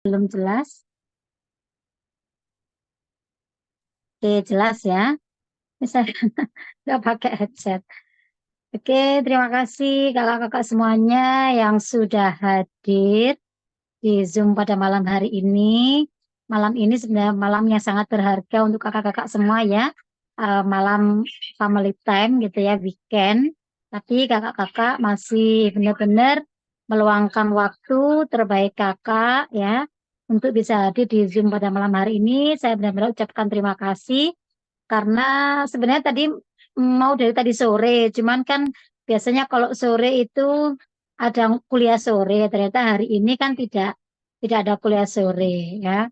Belum jelas? Oke, jelas ya. Misalnya nggak pakai headset. Oke, terima kasih kakak-kakak semuanya yang sudah hadir di Zoom pada malam hari ini. Malam ini sebenarnya malam yang sangat berharga untuk kakak-kakak semua ya. Malam family time gitu ya, weekend. Tapi kakak-kakak masih benar-benar meluangkan waktu terbaik kakak ya untuk bisa hadir di Zoom pada malam hari ini. Saya benar-benar ucapkan terima kasih karena sebenarnya tadi mau dari tadi sore, cuman kan biasanya kalau sore itu ada kuliah sore. Ternyata hari ini kan tidak ada kuliah sore ya.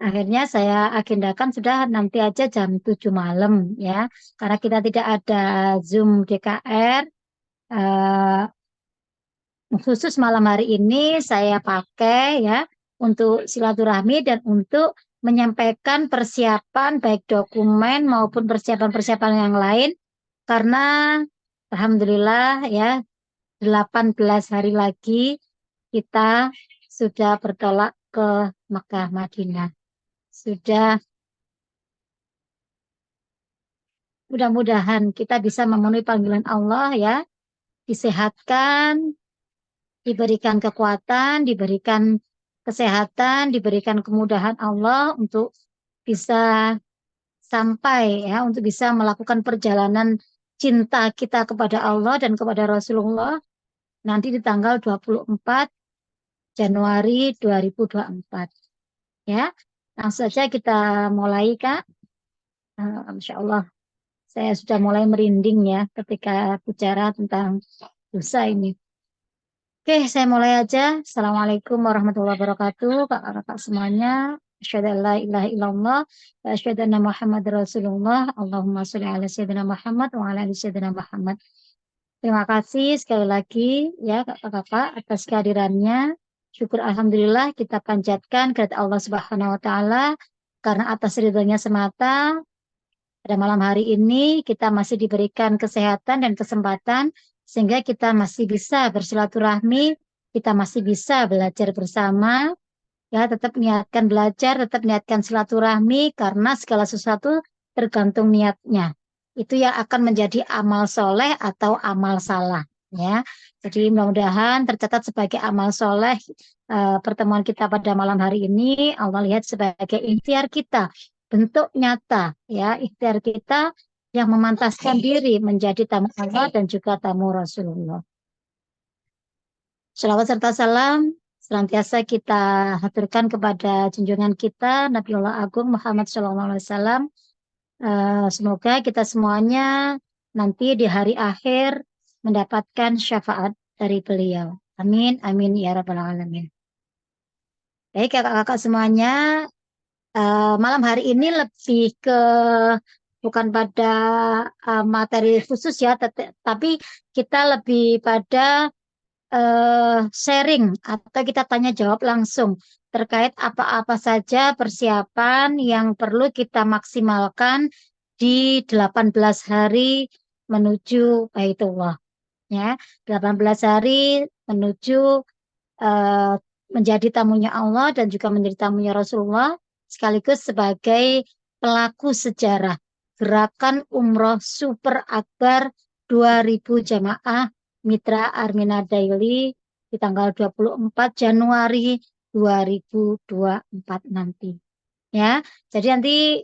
Akhirnya saya agendakan sudah nanti aja jam 7 malam ya. Karena kita tidak ada Zoom DKR, eh, khusus malam hari ini saya pakai ya untuk silaturahmi dan untuk menyampaikan persiapan baik dokumen maupun persiapan-persiapan yang lain karena alhamdulillah ya 18 hari lagi kita sudah bertolak ke Mekah Madinah. Sudah, mudah-mudahan kita bisa memenuhi panggilan Allah ya, disehatkan, diberikan kekuatan, diberikan kesehatan, diberikan kemudahan Allah untuk bisa sampai ya, untuk bisa melakukan perjalanan cinta kita kepada Allah dan kepada Rasulullah nanti di tanggal 24 Januari 2024 ya. Langsung saja kita mulai Kak. Insya Allah saya sudah mulai merinding ya ketika bicara tentang dosa ini. Oke, saya mulai aja. Assalamualaikum warahmatullahi wabarakatuh, kakak-kakak semuanya. Asyhadu an la ilaha illallah wa asyhadu anna Muhammad Rasulullah. Allahumma sholli ala sayyidina Muhammad wa ala ali sayyidina Muhammad. Terima kasih sekali lagi ya kakak-kakak atas kehadirannya. Syukur alhamdulillah kita panjatkan kepada Allah Subhanahu wa taala karena atas ridhonya semata pada malam hari ini kita masih diberikan kesehatan dan kesempatan sehingga kita masih bisa bersilaturahmi, kita masih bisa belajar bersama, ya tetap niatkan belajar, tetap niatkan silaturahmi karena segala sesuatu tergantung niatnya. Itu yang akan menjadi amal soleh atau amal salah. Ya, jadi mudah-mudahan tercatat sebagai amal soleh pertemuan kita pada malam hari ini. Allah lihat sebagai ikhtiar kita, bentuk nyata, ya ikhtiar kita yang memantaskan diri menjadi tamu Allah dan juga tamu Rasulullah. Shalawat serta salam senantiasa kita haturkan kepada junjungan kita Nabiullah Agung Muhammad SAW. Semoga kita semuanya nanti di hari akhir mendapatkan syafaat dari beliau. Amin, amin ya rabbal alamin. Baik kakak-kakak semuanya, malam hari ini lebih ke bukan pada materi khusus ya, tapi kita lebih pada sharing atau kita tanya jawab langsung terkait apa-apa saja persiapan yang perlu kita maksimalkan di 18 hari menuju Baitullah ya. 18 hari menuju eh, menjadi tamunya Allah dan juga menjadi tamunya Rasulullah sekaligus sebagai pelaku sejarah gerakan umroh super akbar 2000 jamaah Mitra Armina Daily di tanggal 24 Januari 2024 nanti. Ya, jadi nanti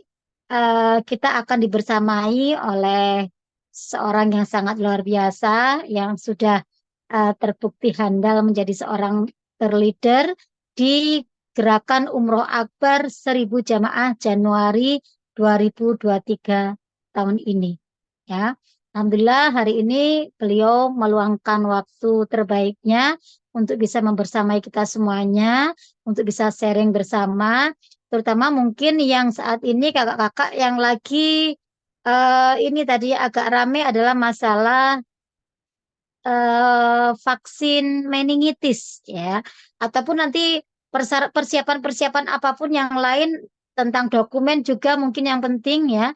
kita akan dibersamai oleh seorang yang sangat luar biasa yang sudah terbukti handal menjadi seorang terleader di Gerakan Umroh Akbar 1000 Jamaah Januari 2023 tahun ini. Ya, Alhamdulillah hari ini beliau meluangkan waktu terbaiknya untuk bisa membersamai kita semuanya, untuk bisa sharing bersama, terutama mungkin yang saat ini kakak-kakak yang lagi ini tadi agak rame adalah masalah vaksin meningitis ya, ataupun nanti persiapan-persiapan apapun yang lain tentang dokumen juga mungkin yang penting ya.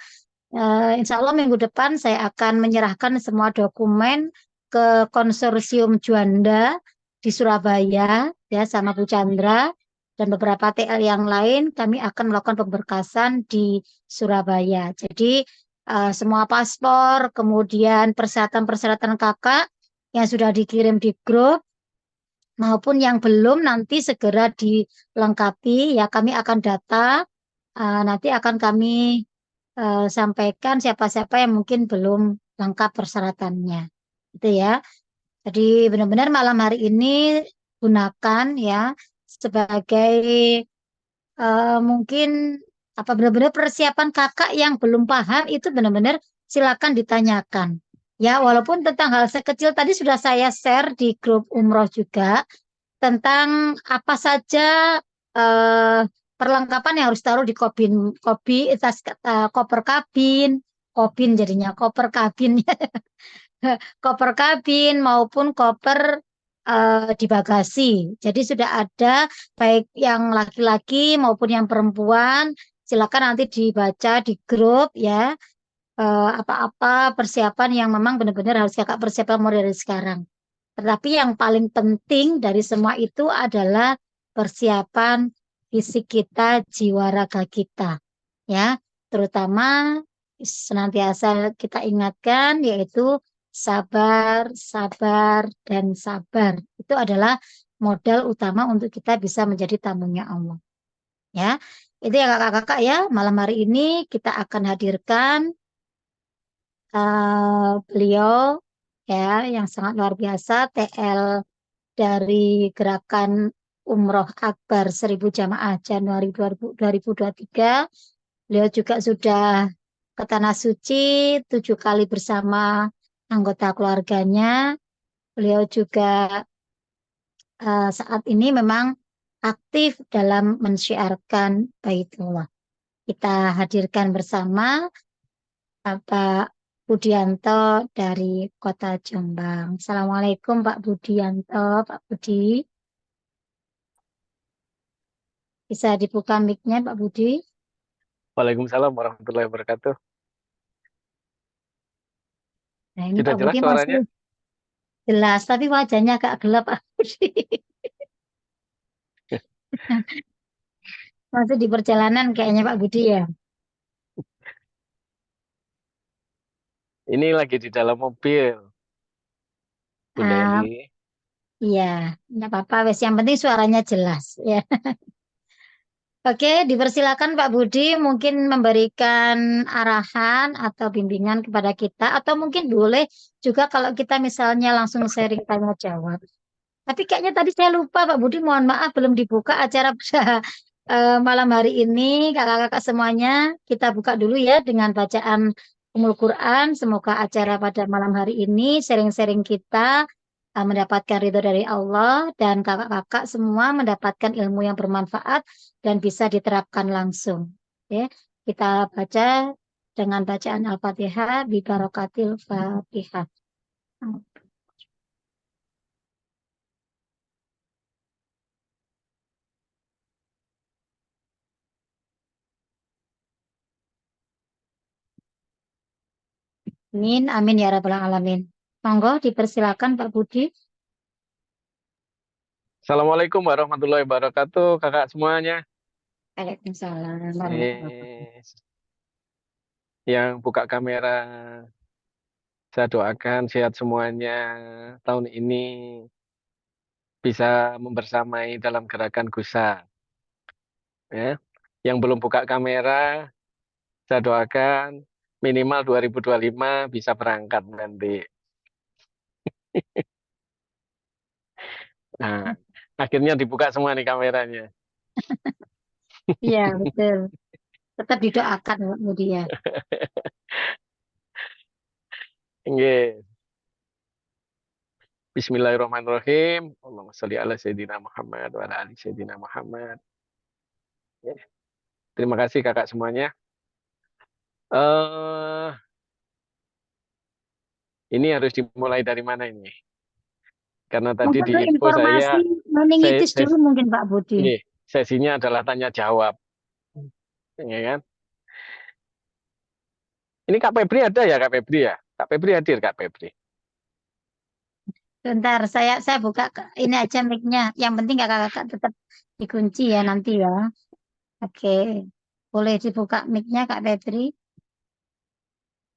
Insya Allah minggu depan saya akan menyerahkan semua dokumen ke konsorsium Juanda di Surabaya ya sama Bu Chandra. dan beberapa TL yang lain kami akan melakukan pemberkasan di Surabaya. Jadi semua paspor, kemudian persyaratan-persyaratan kakak yang sudah dikirim di grup maupun yang belum nanti segera dilengkapi ya kami akan data nanti akan kami sampaikan siapa-siapa yang mungkin belum lengkap persyaratannya. Itu ya. Jadi benar-benar malam hari ini gunakan ya sebagai mungkin apa benar-benar persiapan kakak yang belum paham itu benar-benar silakan ditanyakan. Ya, walaupun tentang hal sekecil tadi sudah saya share di grup umroh juga tentang apa saja eh, perlengkapan yang harus taruh di tas koper kabin, jadinya koper kabin koper kabin maupun koper di bagasi. Jadi sudah ada baik yang laki-laki maupun yang perempuan. Silakan nanti dibaca di grup ya apa-apa persiapan yang memang benar-benar harus kakak persiapan mulai dari sekarang. Tetapi yang paling penting dari semua itu adalah persiapan fisik kita, jiwa raga kita ya, terutama senantiasa kita ingatkan yaitu sabar, sabar, dan sabar. Itu adalah modal utama untuk kita bisa menjadi tamunya Allah. Ya, itu ya kakak-kakak ya. Malam hari ini kita akan hadirkan beliau ya yang sangat luar biasa, TL dari Gerakan Umroh Akbar 1000 Jamaah Januari 2023. Beliau juga sudah ke Tanah Suci 7 kali bersama anggota keluarganya. Beliau juga saat ini memang aktif dalam mensyiarkan Baitullah. Kita hadirkan bersama Pak Budianto dari Kota Jombang. Assalamualaikum Pak Budianto, Pak Budi. Bisa dibuka mic-nya Pak Budi. Waalaikumsalam warahmatullahi wabarakatuh. Nah ini Sudah Pak jelas Budi masih suaranya? jelas, tapi wajahnya agak gelap Pak Budi. Masih di perjalanan kayaknya Pak Budi ya. Ini lagi di dalam mobil, Bu Ah, Neli. iya, nggak apa-apa, wes. Yang penting suaranya jelas ya. Oke, dipersilakan Pak Budi mungkin memberikan arahan atau bimbingan kepada kita, atau mungkin boleh juga kalau kita misalnya langsung sharing tanya jawab. Tapi kayaknya tadi saya lupa Pak Budi, mohon maaf belum dibuka acara pada malam hari ini. Kakak-kakak semuanya, kita buka dulu ya dengan bacaan Ummul Quran. Semoga acara pada malam hari ini, sharing-sharing kita mendapatkan ridho dari Allah dan kakak-kakak semua mendapatkan ilmu yang bermanfaat dan bisa diterapkan langsung. Ya, kita baca dengan bacaan Al-Fatihah bi barokatil Fatihah. Amin, amin ya rabbal alamin. Monggo dipersilakan Pak Budi. Assalamualaikum warahmatullahi wabarakatuh, kakak semuanya. Waalaikumsalam warahmatullahi wabarakatuh. Eh, yang buka kamera, saya doakan sehat semuanya tahun ini bisa membersamai dalam gerakan Gusa. Ya. Yang belum buka kamera, saya doakan minimal 2025 bisa berangkat nanti. Nah, akhirnya dibuka semua nih kameranya. Iya, betul. Tetap didoakan Pak Budi ya. Nggih. Bismillahirrahmanirrahim. Allahumma sholli ala Sayyidina Muhammad wa ala ali Sayyidina Muhammad. Ya, terima kasih kakak semuanya. eh ini harus dimulai dari mana ini? Karena tadi Mungkin di untuk info informasi saya meningitis dulu mungkin Pak Budi. nggih, sesinya adalah tanya jawab, ya kan? Ini Kak Febri ada ya Kak Febri ya? Kak Febri hadir Kak Febri. Bentar, saya buka ini aja mic-nya. Yang penting kakak-kakak tetap dikunci ya nanti ya. Oke. Boleh dibuka mic-nya Kak Febri.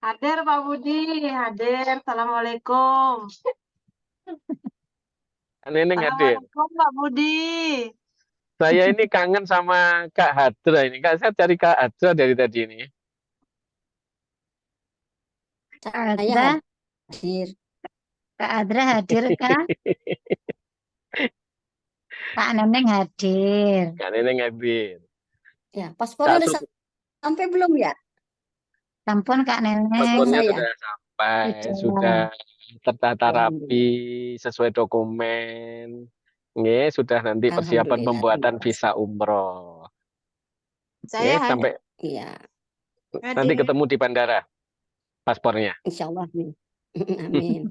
Hadir Pak Budi, hadir. Assalamualaikum. Neneng hadir. Assalamualaikum Pak Budi. Saya ini kangen sama Kak Hadra ini. Kak, saya cari Kak Hadra dari tadi ini. Kak Saya Adra, hadir. Kak Adra hadir Kak. Kak Neneng hadir. Kak Neneng hadir. Ya, Kak paspornya udah Sup, sampai belum ya? Sampun Kak Neneng. paspornya Saya. sudah sampai, sudah Sudah. tertata rapi Alhamdulillah. sesuai dokumen. Nggih, sudah nanti persiapan Alhamdulillah. pembuatan visa umroh. Saya Nggih, hadir. sampai Iya, nanti Hadir. ketemu di bandara paspornya. insya Allah. Amin. Amin.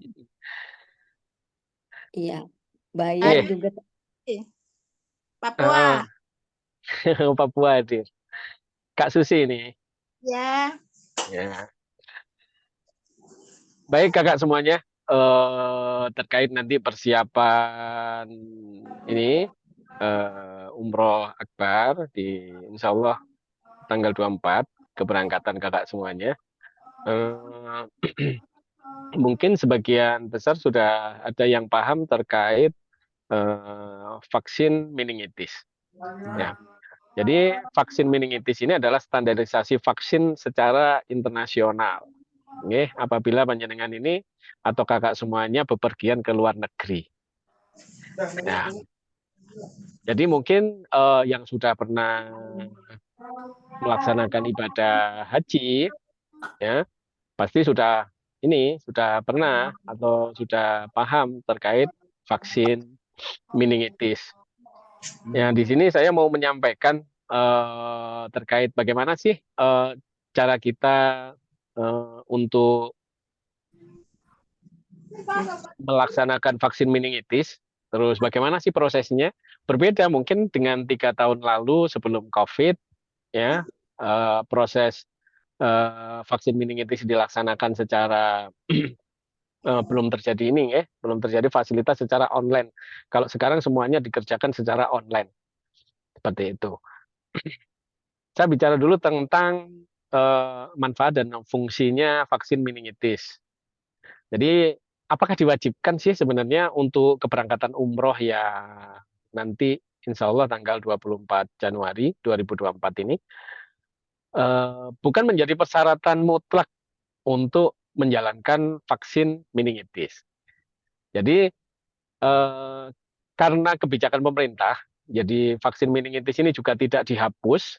Iya, bayar Nggih, juga. Papua. Papua hadir. Kak Susi ini. Ya. Ya. Baik kakak semuanya, terkait nanti persiapan ini umroh akbar di insya Allah tanggal 24 keberangkatan kakak semuanya. Eh, mungkin sebagian besar sudah ada yang paham terkait vaksin meningitis. Ya. Jadi vaksin meningitis ini adalah standarisasi vaksin secara internasional. Nggih, apabila panjenengan ini atau kakak semuanya bepergian ke luar negeri. Nah, jadi mungkin yang sudah pernah melaksanakan ibadah haji, ya pasti sudah pernah atau sudah paham terkait vaksin meningitis. Ya, di sini saya mau menyampaikan terkait bagaimana sih cara kita untuk melaksanakan vaksin meningitis. Terus bagaimana sih prosesnya? Berbeda mungkin dengan 3 tahun lalu sebelum COVID, ya proses vaksin meningitis dilaksanakan secara belum terjadi ini, belum terjadi fasilitas secara online. Kalau sekarang semuanya dikerjakan secara online, seperti itu. Saya bicara dulu tentang manfaat dan fungsinya vaksin meningitis. Jadi, apakah diwajibkan sih sebenarnya untuk keberangkatan umroh ya nanti insya Allah tanggal 24 Januari 2024 ini bukan menjadi persyaratan mutlak untuk menjalankan vaksin meningitis. Jadi karena kebijakan pemerintah, jadi vaksin meningitis ini juga tidak dihapus.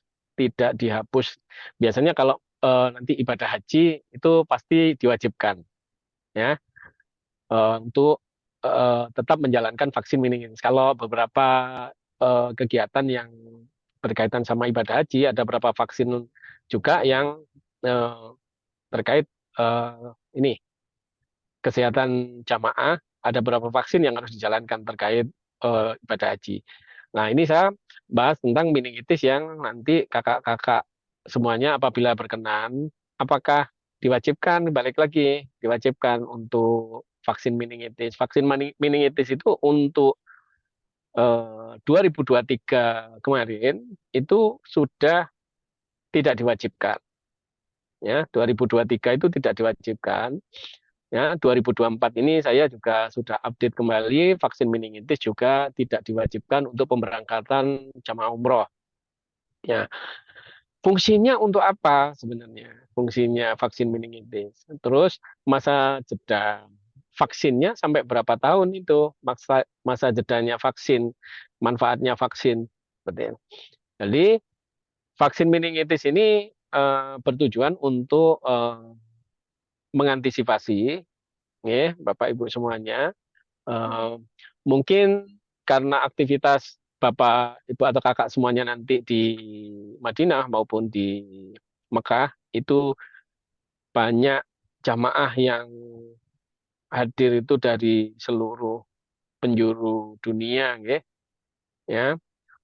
Biasanya kalau nanti ibadah haji itu pasti diwajibkan, ya, untuk tetap menjalankan vaksin meningitis. Kalau beberapa kegiatan yang berkaitan sama ibadah haji, ada beberapa vaksin juga yang terkait ini kesehatan jamaah, ada beberapa vaksin yang harus dijalankan terkait ibadah haji. Nah, ini saya bahas tentang meningitis yang nanti kakak-kakak semuanya apabila berkenan, apakah diwajibkan, balik lagi, diwajibkan untuk vaksin meningitis. Vaksin meningitis itu untuk 2023 kemarin itu sudah tidak diwajibkan. Ya, 2023 itu tidak diwajibkan. Ya, 2024 ini saya juga sudah update kembali vaksin meningitis juga tidak diwajibkan untuk pemberangkatan jamaah umroh. Ya, fungsinya untuk apa sebenarnya? Fungsinya vaksin meningitis. Terus masa jeda vaksinnya sampai berapa tahun itu? Masa jedanya vaksin, manfaatnya vaksin. Seperti itu. Jadi vaksin meningitis ini bertujuan untuk mengantisipasi, ya, Bapak Ibu semuanya, mungkin karena aktivitas Bapak, Ibu atau Kakak semuanya nanti di Madinah maupun di Mekah itu banyak jamaah yang hadir itu dari seluruh penjuru dunia, ya,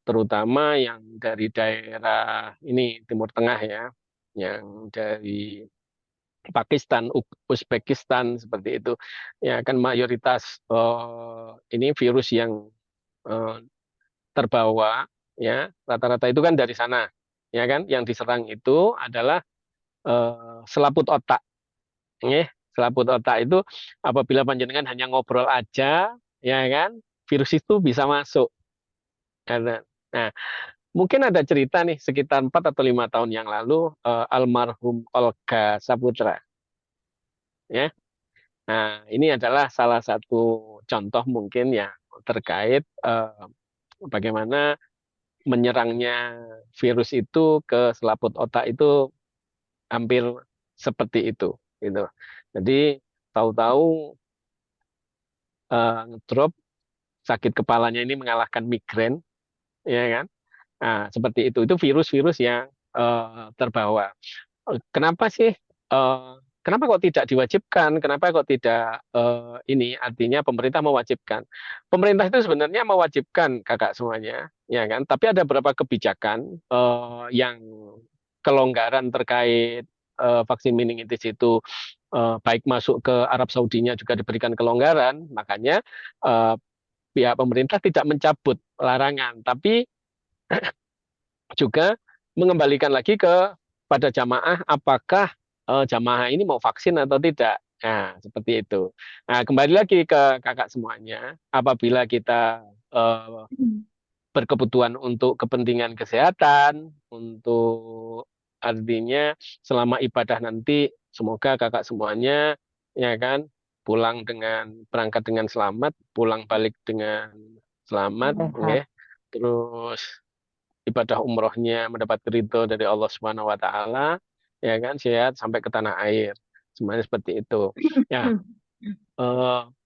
terutama yang dari daerah ini Timur Tengah ya, yang dari Pakistan, Uzbekistan seperti itu. Ya kan mayoritas ini virus yang eh, terbawa ya rata-rata itu kan dari sana. Ya kan yang diserang itu adalah selaput otak. Nggih, selaput otak itu apabila panjenengan hanya ngobrol aja ya kan virus itu bisa masuk. Karena nah, mungkin ada cerita nih sekitar 4 atau 5 tahun yang lalu almarhum Olga Saputra ya. Nah, ini adalah salah satu contoh mungkin yang terkait bagaimana menyerangnya virus itu ke selaput otak itu hampir seperti itu gitu. Jadi tahu-tahu ngedrop sakit kepalanya ini mengalahkan migrain ya kan. Nah, seperti itu virus-virus yang terbawa. Kenapa sih? Kenapa kok tidak diwajibkan? Kenapa kok tidak ini? Artinya pemerintah mewajibkan. Pemerintah itu sebenarnya mewajibkan kakak semuanya, ya kan? Tapi ada beberapa kebijakan yang kelonggaran terkait vaksin meningitis itu baik masuk ke Arab Saudinya juga diberikan kelonggaran. Makanya eh, pihak pemerintah tidak mencabut larangan, tapi juga mengembalikan lagi pada jamaah apakah jamaah ini mau vaksin atau tidak. Nah, seperti itu. Nah, kembali lagi ke kakak semuanya, apabila kita berkebutuhan untuk kepentingan kesehatan, untuk artinya selama ibadah nanti, semoga kakak semuanya ya kan berangkat dengan selamat, pulang balik dengan selamat, Sehat. ya. Terus ibadah umrohnya mendapat ridho dari Allah Subhanahu wa taala, ya kan, sehat sampai ke tanah air. Semuanya seperti itu. Ya,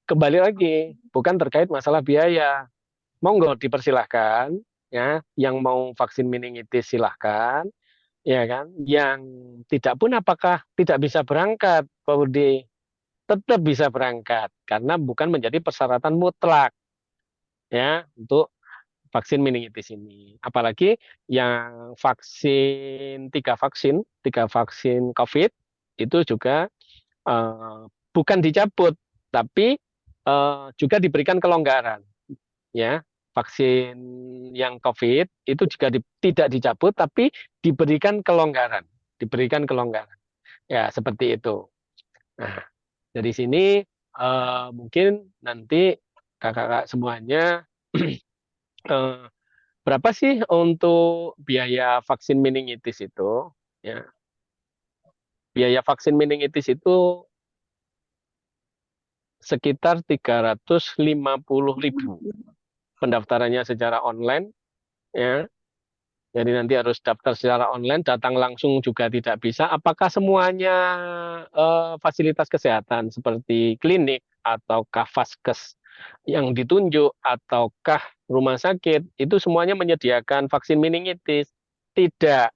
kembali lagi, bukan terkait masalah biaya. Monggo dipersilahkan, ya, yang mau vaksin meningitis silahkan, ya kan. Yang tidak pun apakah tidak bisa berangkat, Pak Budi? Tetap bisa berangkat karena bukan menjadi persyaratan mutlak ya untuk vaksin meningitis ini. Apalagi yang tiga vaksin COVID itu juga bukan dicabut, tapi juga diberikan kelonggaran. Ya, vaksin yang COVID itu juga tidak dicabut, tapi diberikan kelonggaran. Ya, seperti itu. Nah, dari sini mungkin nanti kakak-kakak semuanya eh, berapa sih untuk biaya vaksin meningitis itu? Ya, biaya vaksin meningitis itu sekitar 350.000. Pendaftarannya secara online, ya. Jadi nanti harus daftar secara online, datang langsung juga tidak bisa. Apakah semuanya fasilitas kesehatan seperti klinik ataukah vaskes yang ditunjuk ataukah rumah sakit itu semuanya menyediakan vaksin meningitis? Tidak,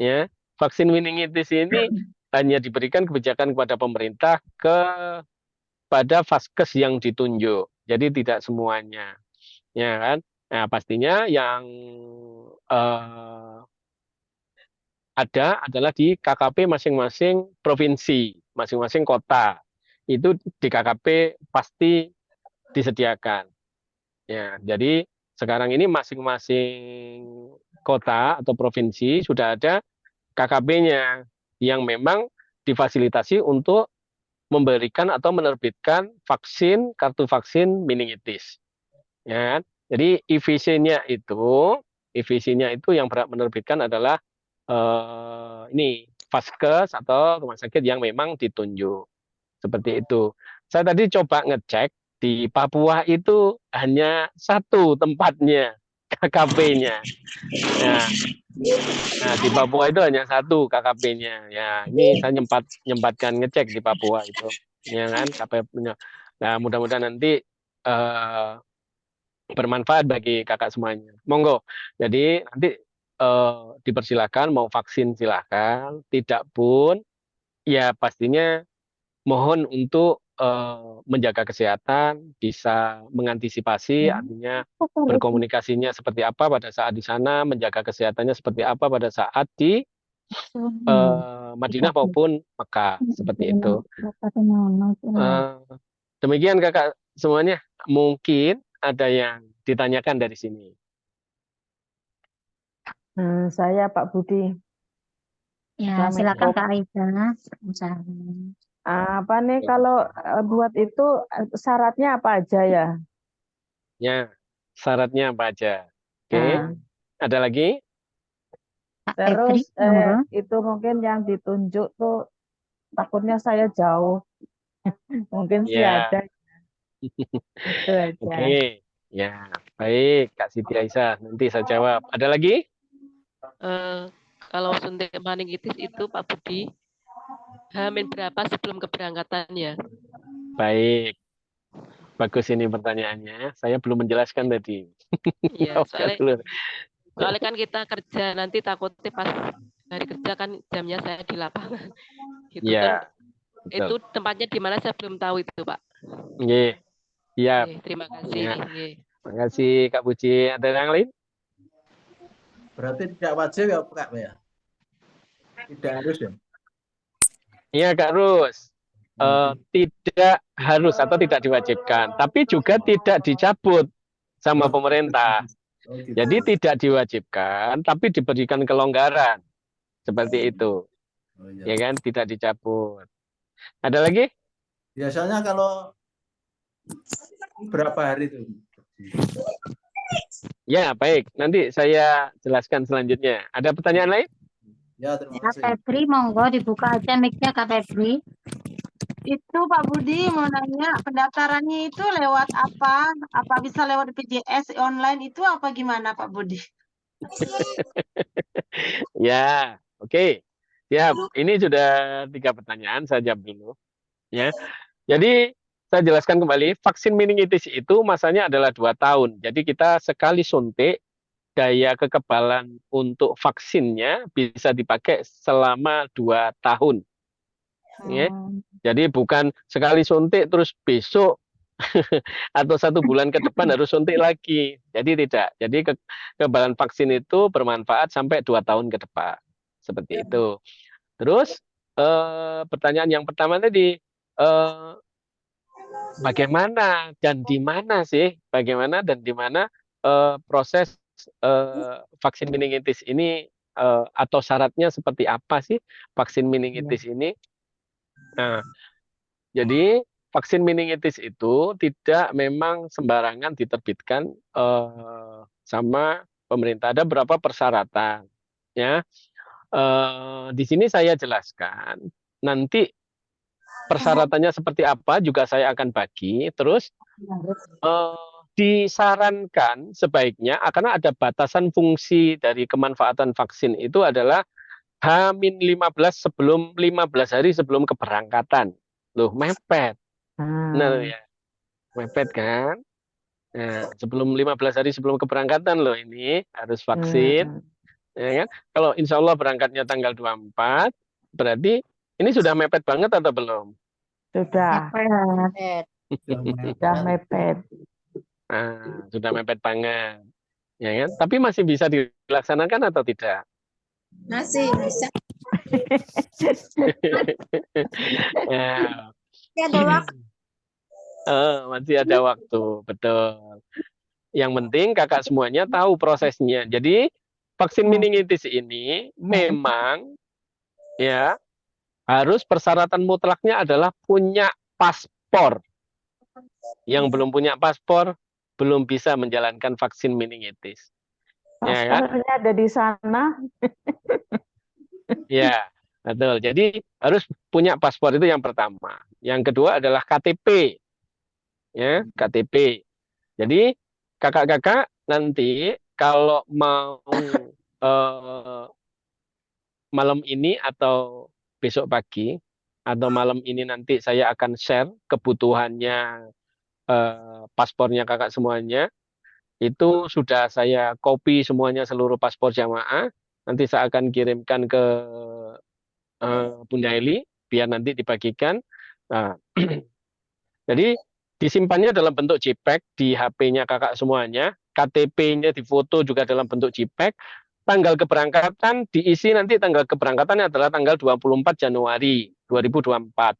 ya. Vaksin meningitis ini hanya diberikan kebijakan kepada pemerintah kepada vaskes yang ditunjuk. Jadi tidak semuanya, ya kan? Nah, pastinya yang ada adalah di KKP masing-masing provinsi, masing-masing kota. Itu di KKP pasti disediakan. Ya, jadi sekarang ini masing-masing kota atau provinsi sudah ada KKP-nya yang memang difasilitasi untuk memberikan atau menerbitkan kartu vaksin meningitis. Ya, kan? Jadi EVC-nya itu yang berhak menerbitkan adalah ini vaskes atau rumah sakit yang memang ditunjuk seperti itu. Saya tadi coba ngecek di Papua itu hanya satu tempatnya KKP-nya. Nah, di Papua itu hanya satu KKP-nya. Ya, ini saya nyempatkan ngecek di Papua itu, ya kan KKP-nya. Nah, mudah-mudahan nanti bermanfaat bagi kakak semuanya. Monggo. Jadi nanti dipersilakan mau vaksin silakan, tidak pun ya pastinya mohon untuk menjaga kesehatan, bisa mengantisipasi, artinya berkomunikasinya seperti apa pada saat di sana, menjaga kesehatannya seperti apa pada saat di Madinah maupun Mekah seperti itu. Eh, Demikian kakak semuanya. Mungkin ada yang ditanyakan dari sini. Saya Pak Budi. Ya, silakan Kak Assalamualaikum. Aida. Apa nih kalau buat itu syaratnya apa aja ya? Ya, syaratnya apa aja? Oke, Nah, ada lagi? Kak terus Febri, monggo. itu mungkin yang ditunjuk tuh takutnya saya jauh. Mungkin sih Ya, ada itu aja. oke. Ya, baik Kak Siti Aisyah. Nanti saya jawab. Ada lagi? Kalau suntik meningitis itu Pak Budi, Hamin berapa sebelum keberangkatannya? Baik, bagus ini pertanyaannya. Saya belum menjelaskan tadi. Iya, Jawab dulu. soalnya kan kita kerja nanti takutnya pas hari kerja kan jamnya saya di lapangan. Gitu kan. Ya, Itu betul. tempatnya di mana saya belum tahu itu, Pak. Nggih, siap. Oke, terima kasih. Ya, Nggih. terima kasih Kak Puji. Ada yang lain? Berarti tidak wajib ya Pak ya? Tidak harus ya? Iya Kak Rus. Tidak harus atau tidak diwajibkan, tapi juga tidak dicabut sama pemerintah. Oh, gitu. Jadi tidak diwajibkan, tapi diberikan kelonggaran seperti itu, Oh, iya. ya kan? Tidak dicabut. Ada lagi? Biasanya kalau berapa hari itu? Ya, baik. Nanti saya jelaskan selanjutnya. Ada pertanyaan lain? Ya, terima Kak kasih. Febri, monggo dibuka aja mic-nya Kak Febri. Itu Pak Budi mau nanya, pendaftarannya itu lewat apa? Apa bisa lewat PJS online itu apa gimana Pak Budi? Ya, oke. Siap. Ini sudah 3 pertanyaan, saya jawab dulu. Ya. Jadi, saya jelaskan kembali, vaksin meningitis itu masanya adalah 2 tahun. Jadi kita sekali suntik, daya kekebalan untuk vaksinnya bisa dipakai selama 2 tahun. Ya. Jadi bukan sekali suntik terus besok atau 1 bulan ke depan harus suntik lagi. Jadi tidak. Jadi kekebalan vaksin itu bermanfaat sampai 2 tahun ke depan. Seperti itu. Terus pertanyaan yang pertama tadi, bagaimana dan di mana sih? Bagaimana dan di mana proses vaksin meningitis ini atau syaratnya seperti apa sih vaksin meningitis ini? Nah, jadi vaksin meningitis itu tidak memang sembarangan diterbitkan sama pemerintah. Ada beberapa persyaratan, ya. Di sini saya jelaskan. Nanti persyaratannya seperti apa juga saya akan bagi. Terus disarankan sebaiknya karena ada batasan fungsi dari kemanfaatan vaksin itu adalah H-15 sebelum 15 hari sebelum keberangkatan. Loh, mepet. Nah, ya. Mepet kan? Nah, sebelum 15 hari sebelum keberangkatan loh ini harus vaksin. Ya kan? Kalau insya Allah berangkatnya tanggal 24, berarti ini sudah mepet banget atau belum? Sudah mepet. Nah, sudah mepet banget. Ya kan? Tapi masih bisa dilaksanakan atau tidak? Masih bisa. Ya. Masih ada waktu. Masih ada waktu, betul. Yang penting kakak semuanya tahu prosesnya. Jadi vaksin meningitis ini memang ya harus persyaratan mutlaknya adalah punya paspor. Yang belum punya paspor belum bisa menjalankan vaksin meningitis. Ya kan? Paspornya ada di sana. Ya, betul. Jadi harus punya paspor itu yang pertama. Yang kedua adalah KTP. Ya, KTP. Jadi kakak-kakak nanti kalau mau malam ini atau besok pagi atau malam ini nanti saya akan share kebutuhannya paspornya kakak semuanya. Itu sudah saya copy semuanya seluruh paspor jamaah. Nanti saya akan kirimkan ke Bunda Eli biar nanti dibagikan. Nah, jadi disimpannya dalam bentuk JPEG di HP-nya kakak semuanya. KTP-nya difoto juga dalam bentuk JPEG. tanggal keberangkatan diisi nanti tanggal keberangkatannya adalah tanggal 24 Januari 2024.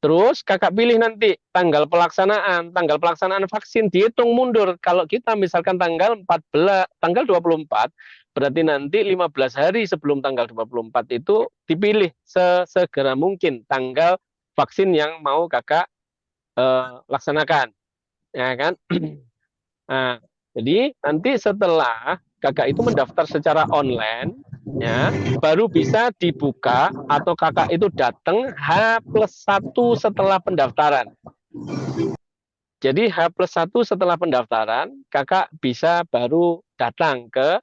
Terus kakak pilih nanti tanggal pelaksanaan vaksin dihitung mundur. Kalau kita misalkan tanggal 24, berarti nanti 15 hari sebelum tanggal 24 itu dipilih sesegera mungkin tanggal vaksin yang mau kakak laksanakan, ya kan? Nah, jadi nanti setelah kakak itu mendaftar secara online, ya, baru bisa dibuka atau kakak itu datang H+1 setelah pendaftaran. Jadi H+1 setelah pendaftaran, kakak bisa baru datang ke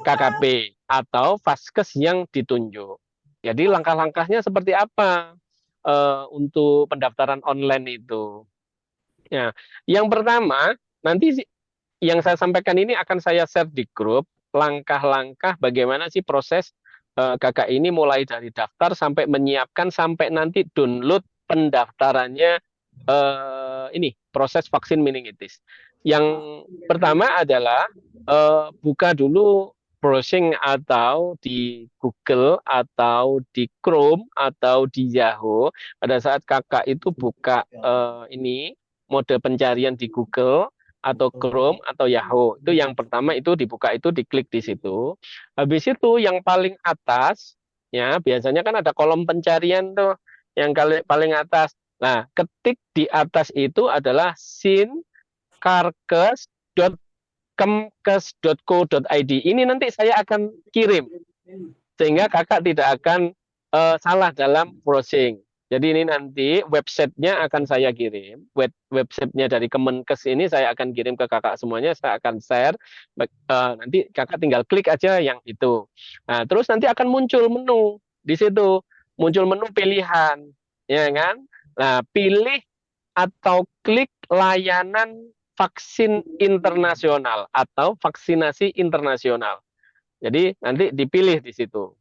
KKP atau Vaskes yang ditunjuk. Jadi langkah-langkahnya seperti apa untuk pendaftaran online itu? Ya, yang pertama nanti yang saya sampaikan ini akan saya share di grup langkah-langkah bagaimana sih proses kakak ini mulai dari daftar sampai menyiapkan sampai nanti download pendaftarannya ini proses vaksin meningitis. Yang pertama adalah buka dulu browsing atau di Google atau di Chrome atau di Yahoo. Pada saat kakak itu buka ini mode pencarian di Google atau Chrome atau Yahoo, itu yang pertama itu dibuka, itu diklik di situ. Habis itu yang paling atas, ya biasanya kan ada kolom pencarian tuh, yang paling atas. Nah, ketik di atas itu adalah sinkarkes.kemkes.co.id. Ini nanti saya akan kirim, sehingga kakak tidak akan salah dalam browsing. Jadi ini nanti websitenya akan saya kirim, websitenya dari Kemenkes ini saya akan kirim ke kakak semuanya, saya akan share. Nanti kakak tinggal klik aja yang itu. Nah, terus nanti akan muncul menu di situ, muncul menu pilihan, ya kan? Nah, pilih atau klik layanan vaksin internasional atau vaksinasi internasional. Jadi nanti dipilih di situ.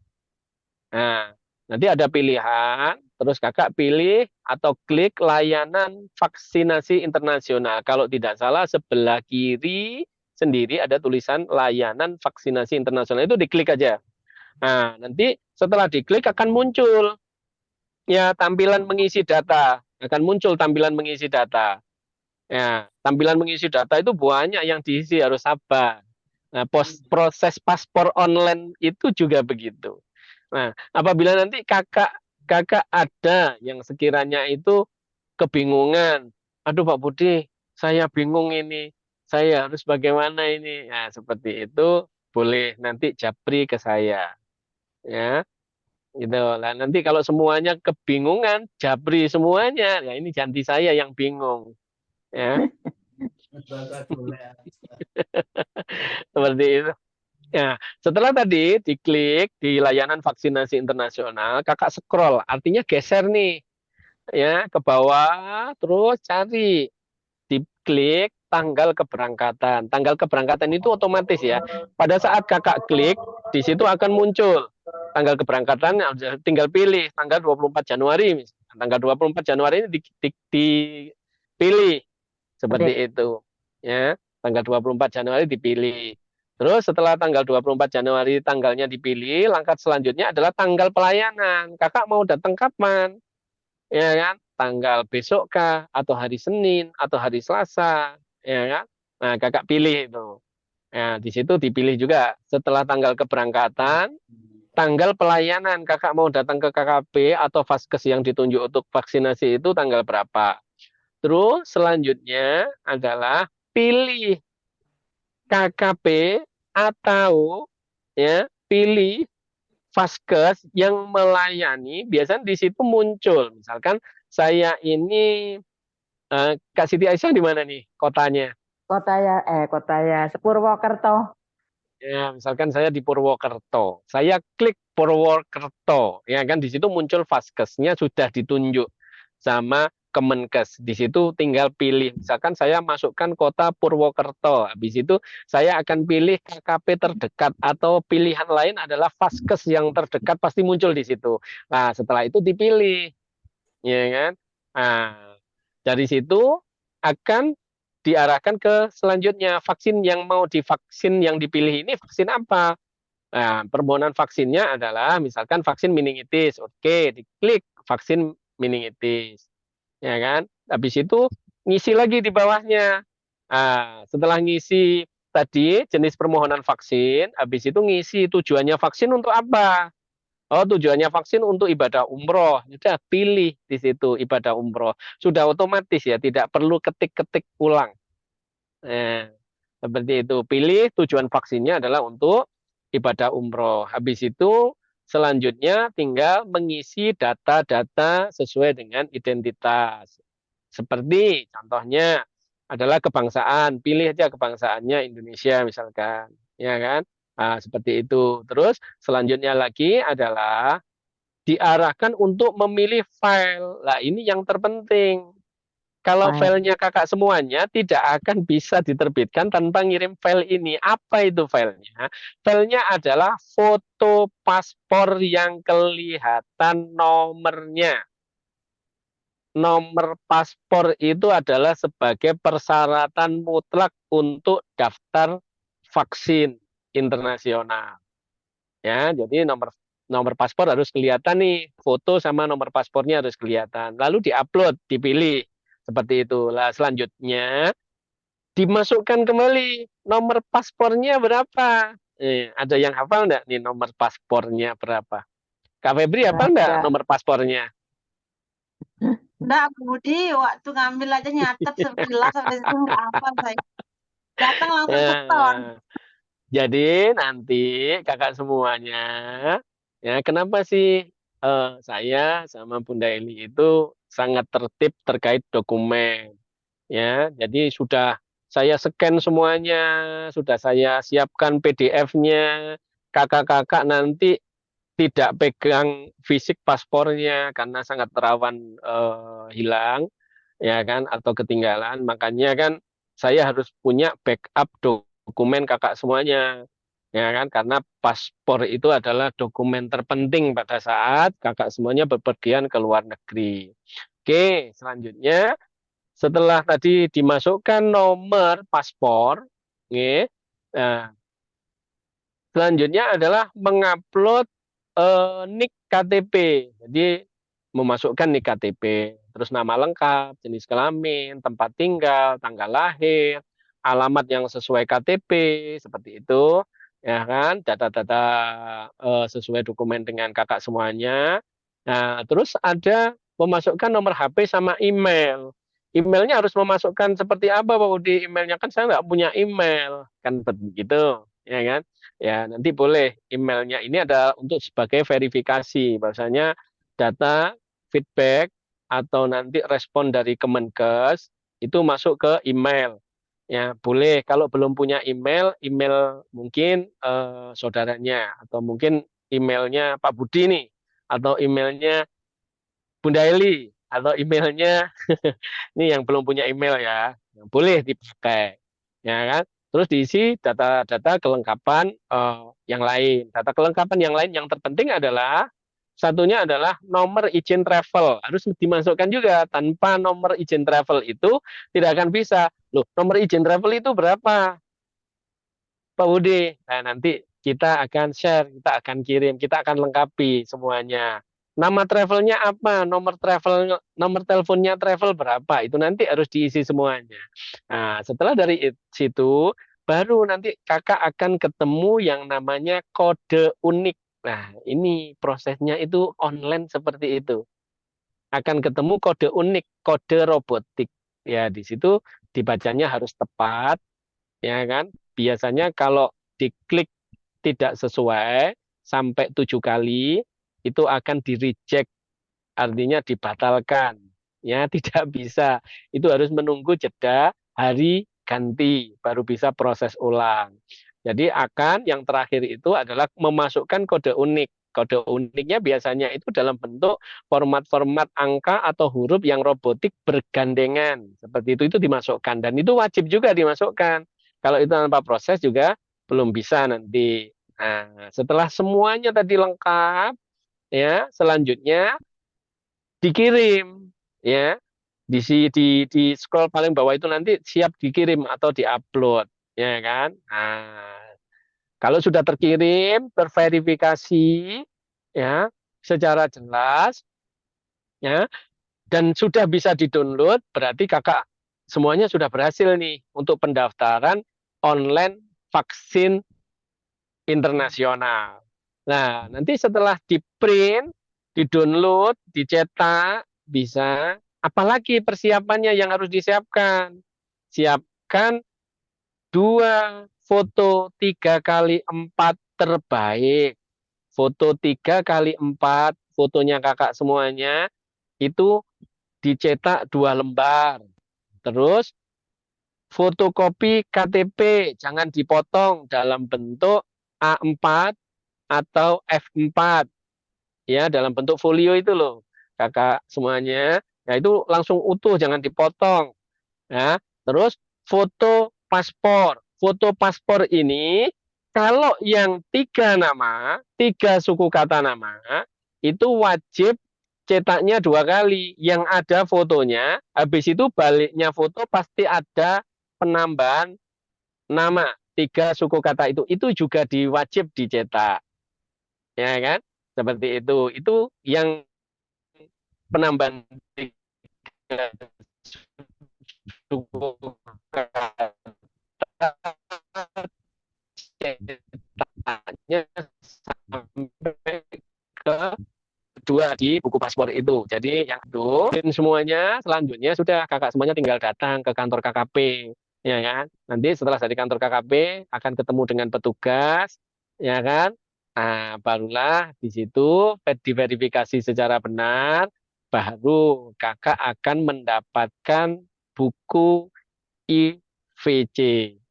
Nah, nanti ada pilihan, terus kakak pilih atau klik layanan vaksinasi internasional. Kalau tidak salah sebelah kiri sendiri ada tulisan layanan vaksinasi internasional, itu diklik aja. Nah, nanti setelah diklik akan muncul ya tampilan mengisi data, akan muncul tampilan mengisi data. Ya, tampilan mengisi data itu banyak yang diisi, harus sabar. Nah, proses paspor online itu juga begitu. Nah, apabila nanti kakak ada yang sekiranya itu kebingungan, aduh Pak Budi, saya bingung ini, saya harus bagaimana ini? Nah, seperti itu boleh nanti japri ke saya, ya, gitu. Lah nanti kalau semuanya kebingungan, japri semuanya, ya ini ganti saya yang bingung, ya, seperti itu. Ya, setelah tadi diklik di layanan vaksinasi internasional, kakak scroll, artinya geser nih, ya ke bawah, terus cari, diklik tanggal keberangkatan. Tanggal keberangkatan itu otomatis ya. Pada saat kakak klik, di situ akan muncul tanggal keberangkatan, tinggal pilih tanggal 24 Januari. Tanggal 24 Januari ini dipilih seperti itu, ya. Tanggal 24 Januari dipilih. Terus setelah tanggal 24 Januari tanggalnya dipilih, langkah selanjutnya adalah tanggal pelayanan. Kakak mau datang kapan? Ya kan? Tanggal besok kah? Atau hari Senin? Atau hari Selasa? Ya kan? Nah, kakak pilih itu. Ya, di situ dipilih juga setelah tanggal keberangkatan, tanggal pelayanan. Kakak mau datang ke KKP atau Vaskes yang ditunjuk untuk vaksinasi itu tanggal berapa? Terus selanjutnya adalah pilih KKP atau ya pilih Vaskes yang melayani. Biasanya di situ muncul, misalkan saya ini Kak Siti Aisyah di mana nih kotanya? Kota Purwokerto. Ya, misalkan saya di Purwokerto, saya klik Purwokerto, ya kan di situ muncul Vaskesnya sudah ditunjuk sama Kemenkes. Di situ tinggal pilih, misalkan saya masukkan kota Purwokerto, habis itu saya akan pilih KKP terdekat atau pilihan lain adalah Vaskes yang terdekat, pasti muncul di situ. Nah, setelah itu dipilih, ya kan? Nah, dari situ akan diarahkan ke selanjutnya, vaksin yang mau divaksin yang dipilih ini vaksin apa? Nah, permohonan vaksinnya adalah misalkan vaksin meningitis, oke, diklik vaksin meningitis, ya kan? Habis itu ngisi lagi di bawahnya. Nah, setelah ngisi tadi jenis permohonan vaksin, habis itu ngisi tujuannya vaksin untuk apa? Oh, tujuannya vaksin untuk ibadah umroh. Sudah pilih di situ ibadah umroh. Sudah otomatis ya, tidak perlu ketik-ketik ulang. Nah, seperti itu. Pilih tujuan vaksinnya adalah untuk ibadah umroh. Habis itu selanjutnya tinggal mengisi data-data sesuai dengan identitas. Seperti contohnya adalah kebangsaan. Pilih aja kebangsaannya Indonesia misalkan. Ya kan? Nah, seperti itu. Terus selanjutnya lagi adalah diarahkan untuk memilih file. Nah, ini yang terpenting. Kalau File. filenya kakak semuanya tidak akan bisa diterbitkan tanpa ngirim file ini. Apa itu filenya? Filenya adalah foto paspor yang kelihatan nomornya. Nomor paspor itu adalah sebagai persyaratan mutlak untuk daftar vaksin internasional. Ya, jadi nomor paspor harus kelihatan nih, foto sama nomor paspornya harus kelihatan. Lalu diupload, dipilih seperti itu. Lah selanjutnya dimasukkan kembali nomor paspornya berapa. Ada yang hafal enggak nih nomor paspornya berapa? Kak Febri Nggak hafal enggak ada. nomor paspornya? Enggak, Budi, waktu ngambil aja nyatet sebelah habis itu enggak apa saya. Datang langsung setor. Nah, jadi nanti kakak semuanya, ya kenapa sih saya sama Bunda Eli itu sangat tertib terkait dokumen, ya. Jadi sudah saya scan semuanya, sudah saya siapkan PDF-nya. Kakak-kakak nanti tidak pegang fisik paspornya karena sangat rawan hilang, ya kan, atau ketinggalan. Makanya kan saya harus punya backup dokumen kakak semuanya, ya kan, karena paspor itu adalah dokumen terpenting pada saat kakak semuanya bepergian ke luar negeri. Oke, selanjutnya setelah tadi dimasukkan nomor paspor, ya, nah, selanjutnya adalah mengupload NIK KTP. Jadi memasukkan NIK KTP, terus nama lengkap, jenis kelamin, tempat tinggal, tanggal lahir, alamat yang sesuai KTP, seperti itu, ya kan, data-data sesuai dokumen dengan kakak semuanya. Nah, terus ada memasukkan nomor HP sama email. Emailnya harus memasukkan seperti apa, Pak Budi? Emailnya kan saya nggak punya email, kan begitu, ya kan? Ya, nanti boleh emailnya ini ada untuk sebagai verifikasi, bahwasanya data feedback atau nanti respon dari Kemenkes itu masuk ke email. Ya, boleh. Kalau belum punya email, email mungkin saudaranya atau mungkin emailnya Pak Budi nih atau emailnya Bunda Eli atau emailnya ini yang belum punya email ya, boleh dipakai, ya kan? Terus diisi data-data kelengkapan yang lain. Data kelengkapan yang lain yang terpenting adalah satunya adalah nomor izin travel harus dimasukkan juga. Tanpa nomor izin travel itu tidak akan bisa. Loh, nomor izin travel itu berapa, Pak Budi? Nah, nanti kita akan share, kita akan kirim, kita akan lengkapi semuanya. Nama travelnya apa? Nomor teleponnya travel berapa? Itu nanti harus diisi semuanya. Nah, setelah dari situ, baru nanti kakak akan ketemu yang namanya kode unik. Nah, ini prosesnya itu online seperti itu. Akan ketemu kode unik, kode robotik. Ya, di situ dibacanya harus tepat, ya kan? Biasanya kalau diklik tidak sesuai sampai 7 kali itu akan di reject, artinya dibatalkan, ya. Tidak bisa, itu harus menunggu jeda hari ganti baru bisa proses ulang. Jadi akan yang terakhir itu adalah memasukkan kode unik. Kode uniknya biasanya itu dalam bentuk format-format angka atau huruf yang robotik bergandengan seperti itu dimasukkan dan itu wajib juga dimasukkan. Kalau itu tanpa proses juga belum bisa nanti. Nah, setelah semuanya tadi lengkap, ya, selanjutnya dikirim, ya, di scroll paling bawah itu nanti siap dikirim atau diupload, ya kan. Nah, Kalau sudah terkirim, terverifikasi ya secara jelas ya dan sudah bisa di-download, berarti kakak semuanya sudah berhasil nih untuk pendaftaran online vaksin internasional. Nah, nanti setelah di-print, di-download, dicetak, bisa. Apalagi persiapannya yang harus disiapkan? Siapkan 2 foto 3x4 terbaik. Foto 3x4, fotonya kakak semuanya, itu dicetak 2 lembar. Terus fotokopi KTP, jangan dipotong dalam bentuk A4 atau F4 ya, dalam bentuk folio itu loh kakak semuanya. Nah itu langsung utuh, jangan dipotong ya. Terus foto paspor ini kalau yang 3 nama, 3 suku kata nama itu wajib cetaknya 2 kali, yang ada fotonya. Habis itu baliknya foto pasti ada penambahan nama 3 suku kata itu juga diwajib dicetak, ya kan? Seperti itu yang penambahan 3 suku kata cetaknya sampai ke 2 di buku paspor itu. Jadi yang itu dan semuanya selanjutnya sudah kakak semuanya tinggal datang ke kantor KKP, ya kan? Nanti setelah dari kantor KKP akan ketemu dengan petugas, ya kan? Nah, barulah di situ diverifikasi secara benar, baru kakak akan mendapatkan buku IVC,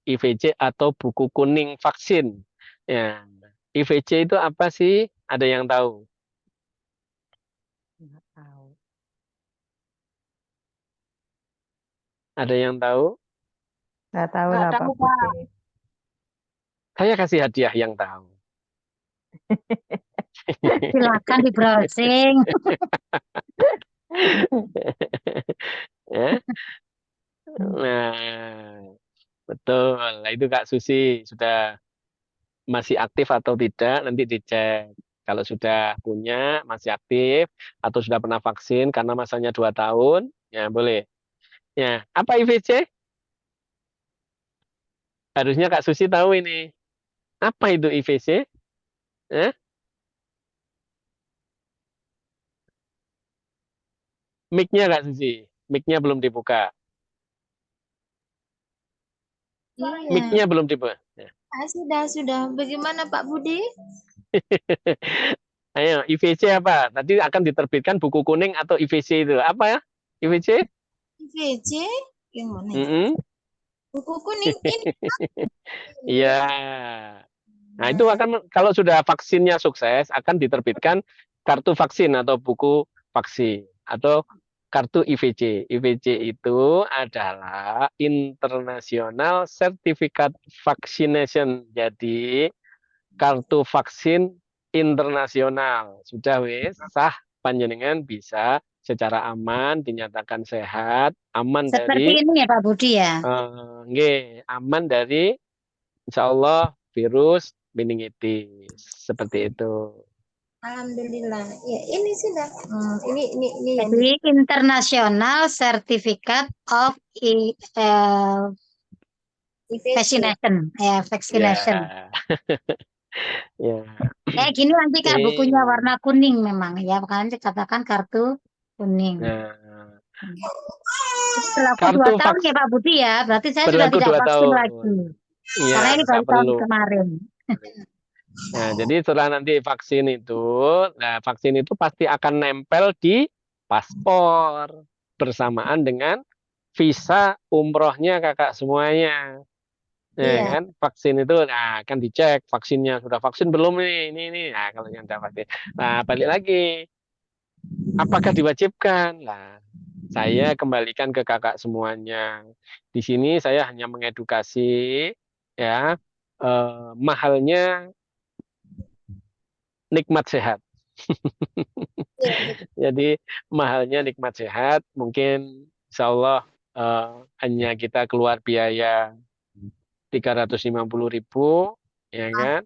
IVC atau buku kuning vaksin. Ya, IVC itu apa sih? Ada yang tahu? Nggak tahu. Ada yang tahu? Nggak tahu Nggak lah Pak tahu, Pak. Budi. Saya kasih hadiah yang tahu. Silakan di browsing. Ya. Nah, betul. Nah, itu Kak Susi sudah masih aktif atau tidak, nanti dicek. Kalau sudah punya, masih aktif, atau sudah pernah vaksin karena masanya 2 tahun, ya boleh. Ya, apa IVC? Harusnya Kak Susi tahu ini. Apa itu IVC? Eh? Mic-nya Kak Susi. Mic-nya belum dibuka. Iya. Mic-nya belum dibuka. Ya. Sudah. Bagaimana Pak Budi? Ayo, IVC apa? Tadi akan diterbitkan buku kuning atau IVC itu. Apa ya? IVC? IVC? Yang mana? Mm-mm. Buku kuning ini. Iya. Nah, itu akan kalau sudah vaksinnya sukses akan diterbitkan kartu vaksin atau buku vaksin atau kartu IVC. IVC itu adalah International Certificate Vaccination. Jadi kartu vaksin internasional. Sudah wis sah panjenengan bisa secara aman dinyatakan sehat, aman Seperti dari ini ya Pak Budi ya. nggih, aman dari insya Allah virus meningitis seperti itu. Alhamdulillah. Ya, ini sudah. Ini yang Jadi International Certificate of IVC. Vaccination, ya Ya, vaccination. ya. Gini nanti Kak bukunya Eh, warna kuning memang ya, makanya dikatakan kartu kuning. Nah, Itu berlaku 2 kartu tahun ya vaksin Pak Budi ya, berarti saya sudah berlaku tidak 2 vaksin tahun. lagi. Iya, Karena ini nggak baru tahun perlu. kemarin. Nah, jadi setelah nanti vaksin itu, nah vaksin itu pasti akan nempel di paspor bersamaan dengan visa umrohnya kakak semuanya. Ya Iya. kan, vaksin itu nah, akan dicek vaksinnya sudah vaksin belum nih, ini. Nah, kalau yang sudah vaksin. Nah, balik lagi, apakah diwajibkan? Nah, saya kembalikan ke kakak semuanya. Di sini saya hanya mengedukasi, ya, mahalnya nikmat sehat. Jadi mahalnya nikmat sehat, mungkin insya Allah hanya kita keluar biaya 350.000 ya kan?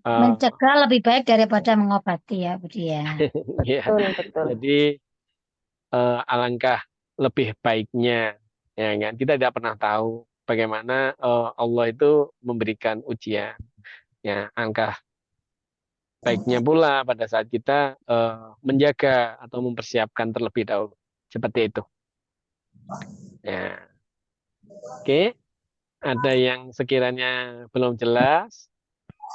Mencegah lebih baik daripada mengobati ya, Budi ya. Ya, Betul. jadi alangkah lebih baiknya, ya kan? Kita tidak pernah tahu bagaimana Allah itu memberikan ujian. Ya, angka baiknya pula pada saat kita menjaga atau mempersiapkan terlebih dahulu, seperti itu. Ya, oke. Ada yang sekiranya belum jelas?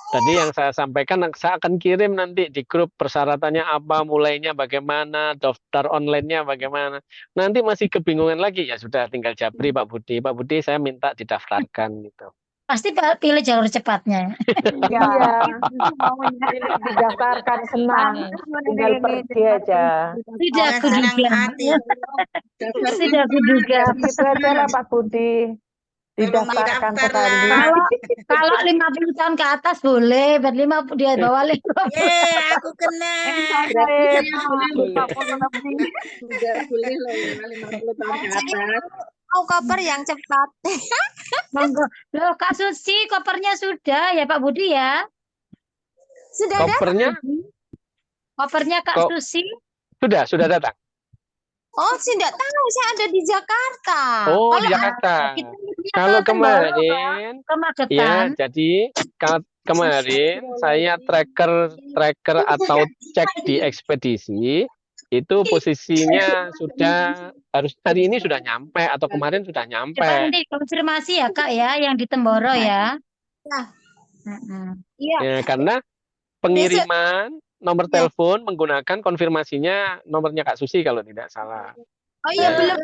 Tadi yang saya sampaikan, saya akan kirim nanti di grup persyaratannya apa, mulainya bagaimana, daftar online-nya bagaimana. Nanti masih kebingungan lagi, ya sudah tinggal japri Pak Budi. Pak Budi saya minta didaftarkan gitu. Pasti pilih jalur cepatnya. Iya, Itu maunya. didaftarkan senang, tinggal pergi aja. Tidak Dengan senang kuduga. hati. Daftar Tidak kuduga. Gitu aja lah Pak Budi. Tolong Didaftarkan didaftar sekali. lah. Kalau 50 tahun ke atas boleh, berlima dia bawa 50. Yeay, aku kena. Berarti saya boleh lupa foto lebih. Udah boleh loh ya, 50 tahun ke atas. Mau koper yang cepat. Monggo. Loh, Kak Susi, kopernya sudah ya Pak Budi ya? Sudah ada? Kopernya Kopernya Kak Kok- Susi? sudah datang. Oh, tidak tahu. Saya ada di Jakarta. Oh, di Kalau Jakarta. Kita punya Kalau ke Temboro, Pak. kemarin, Ke Magetan. ya, jadi kemarin saya tracker atau cek di ekspedisi itu posisinya sudah harus hari ini sudah nyampe atau kemarin sudah Coba nyampe. nanti konfirmasi ya Kak ya, yang di Temboro ya. Nah. Mm-mm. Iya. Ya, karena pengiriman nomor telepon menggunakan konfirmasinya nomornya Kak Susi kalau tidak salah. Oh iya, Ya. belum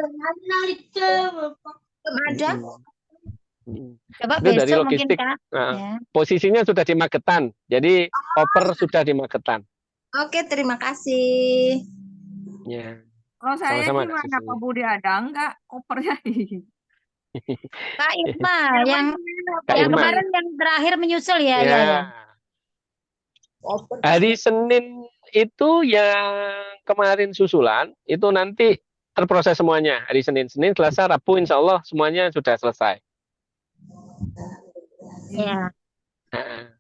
ada. Coba Itu dari besok mungkin logistik. Kak. Nah, Ya. posisinya sudah di Magetan. Jadi koper sudah di Magetan. Oke, terima kasih. Ya. Kalau saya Sama-sama, Kak gimana Susi. Pak Budi, ada enggak kopernya? Kak Irma yang Kak yang Irma. kemarin yang terakhir menyusul ya, Ya. ya. Hari Senin itu yang kemarin susulan itu nanti terproses semuanya. Hari Senin, Selasa, Rabu, Insya Allah semuanya sudah selesai. Ya. Nah,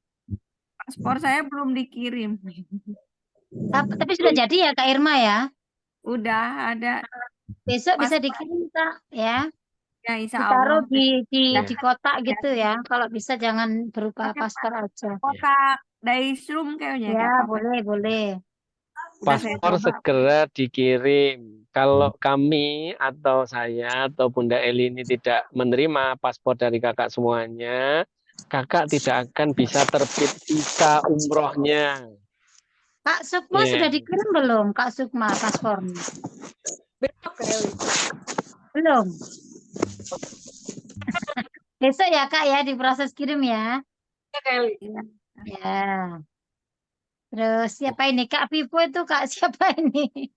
Paspor saya belum dikirim. Tapi sudah jadi ya Kak Irma ya. Udah ada. Besok bisa dikirim Kak ya. Ya, insya Allah. Ditaruh Ya. di kotak gitu ya. Kalau bisa jangan berupa paspor aja. Kotak Daisrum kayaknya. Ya, nggak apa-apa. boleh. Udah saya paspor coba. segera dikirim. Kalau kami atau saya atau Bunda Eli ini tidak menerima paspor dari kakak semuanya, kakak tidak akan bisa terbit visa umrohnya. Kak Sukma Iya. sudah dikirim belum? Kak Sukma paspornya? Belum. Besok ya Kak ya diproses kirim ya. Ya. Terus siapa ini? Kak Vivo itu Kak siapa ini?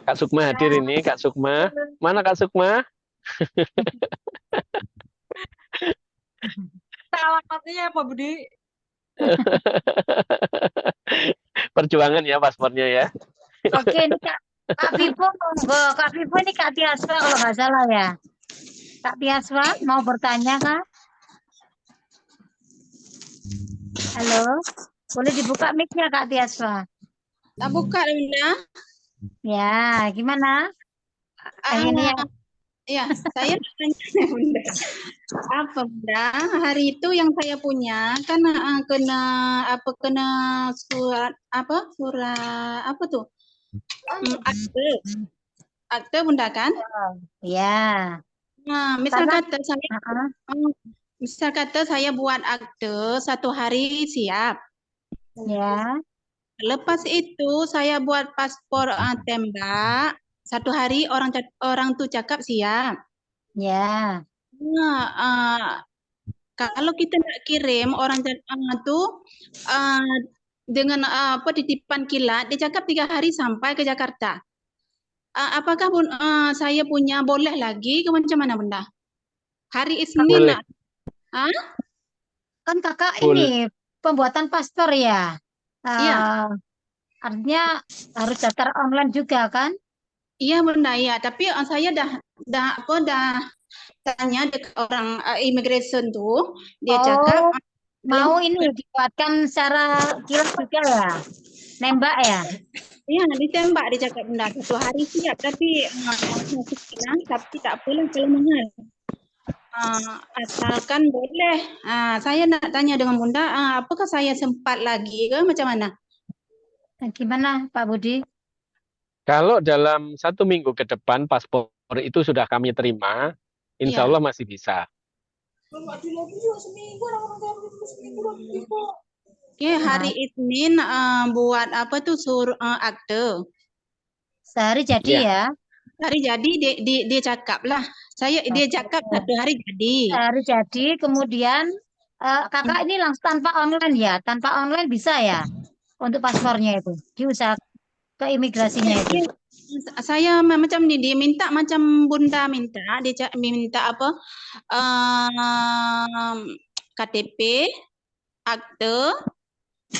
Kak Sukma hadir ini, Kak Sukma. Mana Kak Sukma? Alamatnya Pak Budi. Perjuangan ya paspornya ya. Oke, ini Kak Vivo monggo. Kak Vivo ini Kak Tiaswa kalau nggak salah ya. Kak Tiaswa mau bertanya Kak? Halo, boleh dibuka mic-nya Kak Tiaswa? Tak buka Bunda. Ya, gimana? Ini ya. Ya, saya tanya Bunda. Apa Bunda? Hari itu yang saya punya kan kena surat apa tuh? Akte Bunda kan? Ya. Nah, misal Karena- kata saya buat akte 1 hari siap. Ya. Lepas itu saya buat paspor tembak 1 hari orang tuh cakap siap. Ya. Nah, kalau kita nak kirim orang tuh dengan titipan kilat, dia cakap 3 hari sampai ke Jakarta. Apakah saya punya boleh lagi ke macam mana Bunda? Hari Isnin Boleh. nak. Kan kakak Boleh. ini pembuatan paspor ya. Iya. Artinya harus daftar online juga kan? Iya Bunda, iya. Tapi saya dah tanya ke orang immigration tuh, dia cakap mau ini dibuatkan secara kilat juga ya, nembak ya. Ya, ditembak dia cakap Bunda. 1 hari siap tapi masih bilang tapi tak apalah kalau mahal. Asalkan boleh. Saya nak tanya dengan Bunda, apakah saya sempat lagi ke macam mana? Gimana Pak Budi? Kalau dalam 1 minggu ke depan paspor itu sudah kami terima, insya Iya. Allah masih bisa. Oke, hari Isnin buat apa tuh akte. Sehari jadi Iya. ya. Hari jadi dia cakap lah. Dia cakap 1 hari jadi. Sehari jadi, kemudian kakak ini langsung tanpa online ya, tanpa online bisa ya untuk paspornya itu, diusaha ke imigrasinya itu. Saya macam ni, dia minta macam Bunda minta, dia minta apa? KTP, akte,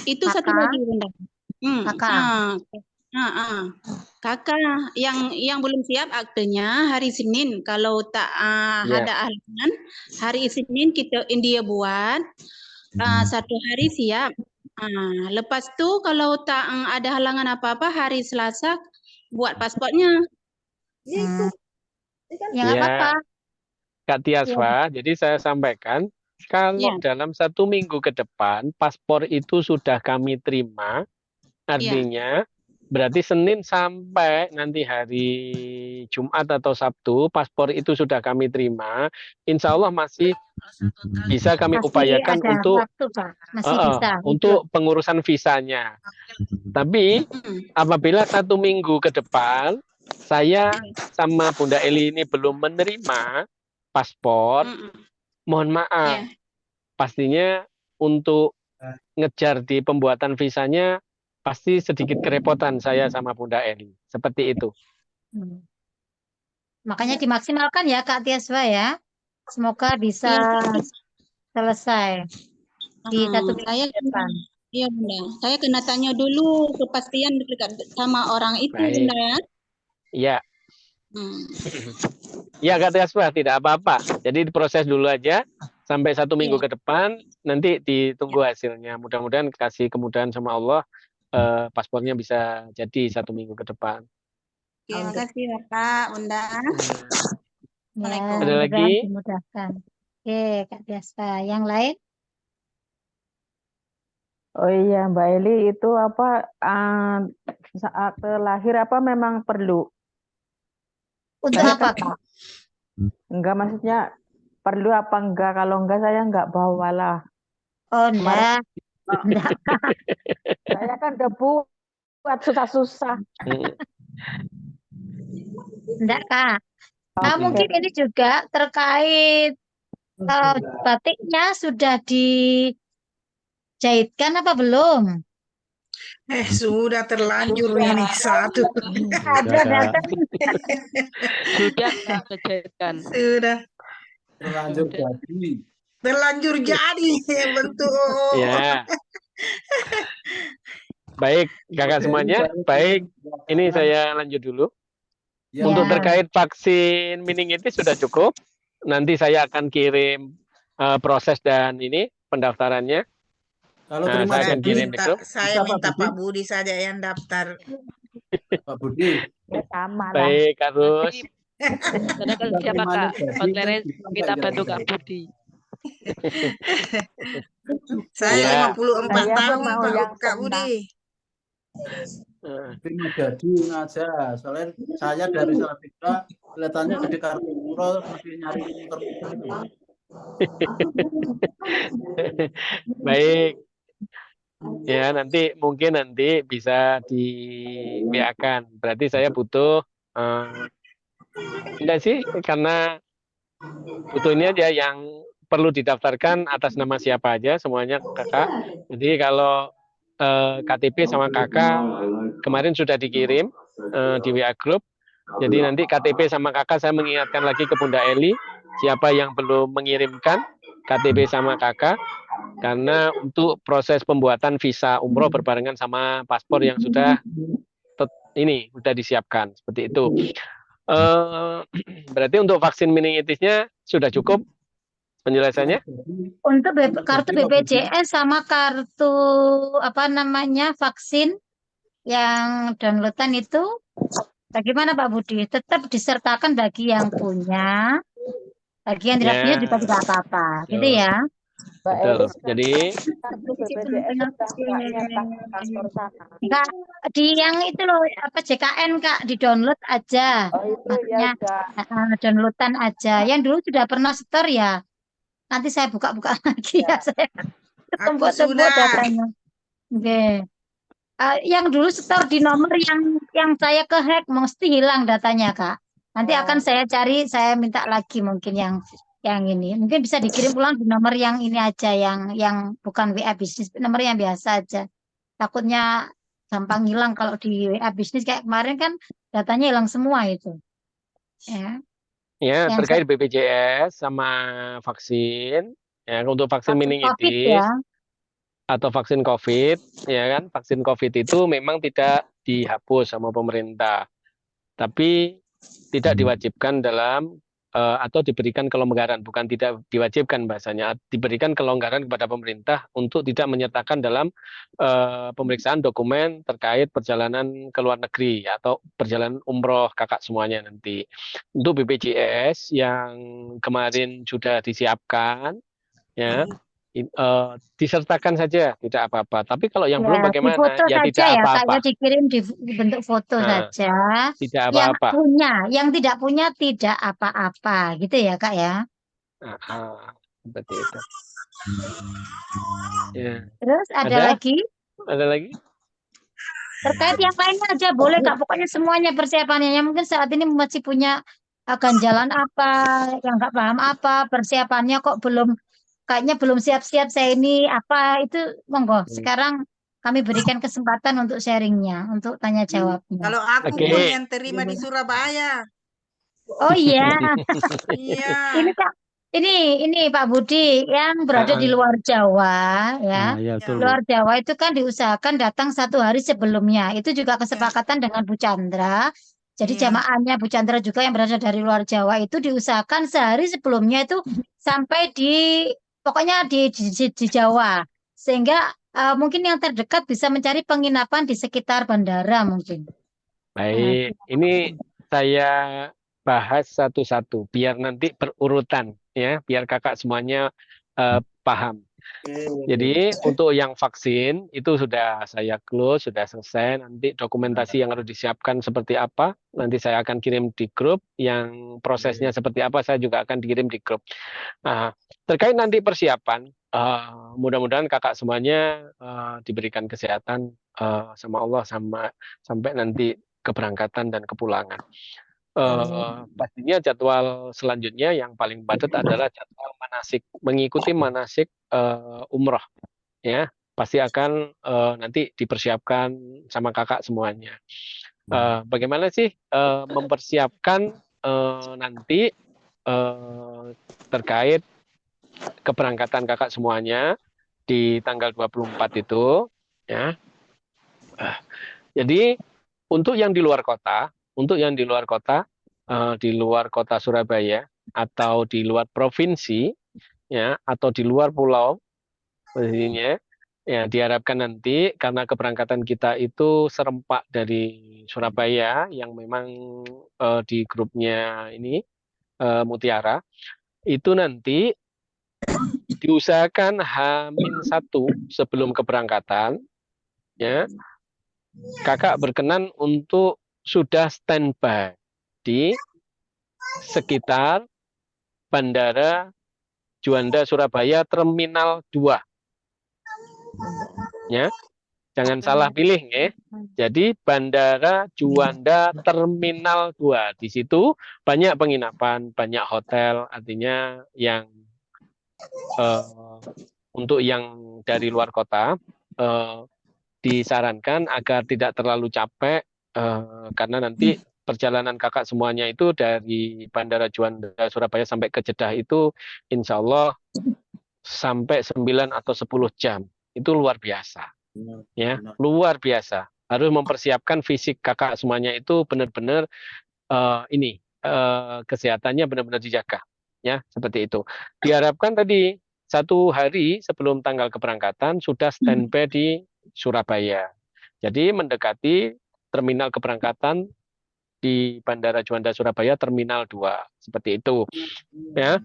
itu satu Kakak. lagi Bunda. Kakak. Kakak yang belum siap aktenya hari Senin. Kalau tak ada halangan, hari Senin dia buat 1 hari siap. Lepas tu kalau tak ada halangan apa-apa, hari Selasa buat paspornya. Ya nggak apa-apa. Kak Tiaswa, jadi saya sampaikan kalau dalam 1 minggu ke depan paspor itu sudah kami terima, artinya berarti Senin sampai nanti hari Jumat atau Sabtu paspor itu sudah kami terima, insya Allah masih bisa kami upayakan ada untuk waktu, Pak. Masih bisa. untuk pengurusan visanya. Tapi apabila 1 minggu ke depan saya sama Bunda Eli ini belum menerima paspor, mohon maaf, pastinya untuk ngejar di pembuatan visanya pasti sedikit kerepotan saya sama Bunda Eli. Seperti itu. Makanya dimaksimalkan ya Kak Tiaswa ya. Semoga bisa selesai di 1 minggu ke depan. Iya Bunda. Saya kena tanya dulu kepastian sama orang itu Bunda ya. Iya. Ya Kak Tiaswa, tidak apa-apa. Jadi diproses dulu aja sampai 1 minggu ke depan, nanti ditunggu hasilnya. Mudah-mudahan kasih kemudahan sama Allah, paspornya bisa jadi 1 minggu ke depan. Terima kasih Bapak, Bunda. Ya, ada lagi? Dimudahkan. Oke, Kak Tiaswa. Yang lain? Oh iya, Mbak Eli itu apa saat lahir apa memang perlu? Untuk Saya apa, kan, Kak? enggak, maksudnya perlu apa enggak? Kalau enggak saya enggak bawalah. Oh, enggak. Enggak. Saya kan udah buat susah-susah. Enggak, Kak. Mungkin ini juga terkait batiknya sudah dijahitkan apa belum? Sudah terlanjur ini satu. Ada. Sudah dijahitkan. Sudah. Terlanjur jadi bentuk. Ya. Baik, kakak semuanya. Baik, ini saya lanjut dulu. Untuk terkait vaksin meningitis sudah cukup. Nanti saya akan kirim proses dan ini pendaftarannya. Kalau saya akan kirim itu. Saya minta Pak Budi saja yang daftar. Pak Budi. Ya sama lah. Baik, Kak Rus. Sedangkan siapa Kak? Online kita bantu Kak Budi. Saya 54 tahun Kak Budi. Terima jadi aja. Soalnya saya dari Salatiga kelihatannya di Kartipuro masih nyari itu. Baik. Ya, mungkin nanti bisa di WA-kan. Berarti saya butuh enggak sih, karena butuh ini aja yang perlu didaftarkan atas nama siapa aja semuanya kakak. Jadi kalau KTP sama kakak kemarin sudah dikirim di WA Group. Jadi nanti KTP sama kakak saya mengingatkan lagi ke Bunda Eli siapa yang belum mengirimkan KTP sama kakak, karena untuk proses pembuatan visa umroh berbarengan sama paspor yang sudah disiapkan seperti itu. Berarti untuk vaksin meningitisnya sudah cukup penjelasannya? Untuk kartu BPJS sama kartu apa namanya vaksin yang downloadan itu bagaimana Pak Budi? Tetap disertakan bagi yang punya, bagi yang tidak punya juga Ya, tidak apa-apa, gitu betul. ya. Mbak Betul. Eli sudah Jadi kartu BPJS sudah nggak nyetak di kantor sana. Kak, di yang itu loh apa JKN Kak di download aja, Oh itu maksudnya ya udah. downloadan aja. Yang dulu sudah pernah setor ya. Nanti saya buka-buka lagi ya saya Aku tembok-tembok sudah. datanya. Oke. Yang dulu setor di nomor yang saya kehack mesti hilang datanya Kak. Nanti akan saya cari, saya minta lagi mungkin yang ini. Mungkin bisa dikirim ulang di nomor yang ini aja, yang bukan WA bisnis, nomor yang biasa aja. Takutnya gampang hilang kalau di WA bisnis kayak kemarin kan datanya hilang semua itu. Ya, ya yang terkait BPJS sama vaksin, ya untuk vaksin vaksin COVID ya. meningitis atau vaksin COVID, ya kan, vaksin COVID itu memang tidak dihapus sama pemerintah, tapi tidak diwajibkan dalam atau diberikan kelonggaran, bukan tidak diwajibkan bahasanya, diberikan kelonggaran kepada pemerintah untuk tidak menyertakan dalam pemeriksaan dokumen terkait perjalanan ke luar negeri atau perjalanan umroh kakak semuanya nanti. Untuk BPJS yang kemarin sudah disiapkan, ya disertakan saja tidak apa-apa. Tapi kalau yang belum Ya, di bagaimana? foto Ya saja tidak ya, Kak. apa-apa. Ya dikirim di bentuk foto Nah, saja. tidak Yang apa-apa. punya, yang tidak punya tidak apa-apa, gitu ya, Kak ya. Seperti itu. Ya. Terus ada lagi? Ada lagi? Terkait yang lainnya aja boleh, Kak. Pokoknya semuanya persiapannya. Yang mungkin saat ini masih punya ganjalan apa, yang nggak paham apa, persiapannya kok kayaknya belum siap-siap saya ini apa, itu monggo. Sekarang kami berikan kesempatan untuk sharingnya, untuk tanya jawabnya. Kalau aku Oke. pun yang terima di Surabaya. Oh iya. Iya. Ini Kak, ini Pak Budi yang berada di luar Jawa ya. Ya, betul, Bu. Luar Jawa itu kan diusahakan datang 1 hari sebelumnya. Itu juga kesepakatan dengan Bu Chandra. Jadi Iya. jamaahnya Bu Chandra juga yang berada dari luar Jawa itu diusahakan sehari sebelumnya itu sampai pokoknya di Jawa. Sehingga mungkin yang terdekat bisa mencari penginapan di sekitar bandara mungkin. Baik, ini saya bahas satu-satu biar nanti berurutan ya, biar kakak semuanya paham. Jadi untuk yang vaksin itu sudah saya close, sudah selesai. Nanti dokumentasi yang harus disiapkan seperti apa, nanti saya akan kirim di grup. Yang prosesnya seperti apa, saya juga akan dikirim di grup. Nah, terkait nanti persiapan, mudah-mudahan kakak semuanya diberikan kesehatan sama Allah sampai nanti keberangkatan dan kepulangan. Pastinya jadwal selanjutnya yang paling padat adalah jadwal manasik, mengikuti manasik umroh, ya pasti akan nanti dipersiapkan sama kakak semuanya. Bagaimana sih mempersiapkan nanti terkait keberangkatan kakak semuanya di tanggal 24 itu, ya. Jadi untuk yang di luar kota, di luar kota Surabaya atau di luar provinsi, ya, atau di luar pulau, pastinya, ya diharapkan nanti karena keberangkatan kita itu serempak dari Surabaya yang memang di grupnya ini Mutiara, itu nanti diusahakan H-1 sebelum keberangkatan, ya, kakak berkenan untuk sudah standby di sekitar Bandara Juanda Surabaya Terminal 2. Ya. Jangan salah pilih ya. Jadi Bandara Juanda Terminal 2. Di situ banyak penginapan, banyak hotel, artinya yang untuk yang dari luar kota disarankan agar tidak terlalu capek karena nanti perjalanan kakak semuanya itu dari Bandara Juanda Surabaya sampai ke Jeddah itu insya Allah sampai 9 atau 10 jam. Itu luar biasa. Ya, luar biasa. Harus mempersiapkan fisik kakak semuanya itu benar-benar kesehatannya benar-benar dijaga. Ya, seperti itu. Diharapkan tadi 1 hari sebelum tanggal keberangkatan sudah standby di Surabaya. Jadi mendekati terminal keberangkatan di Bandara Juanda Surabaya Terminal 2. Seperti itu. Ya.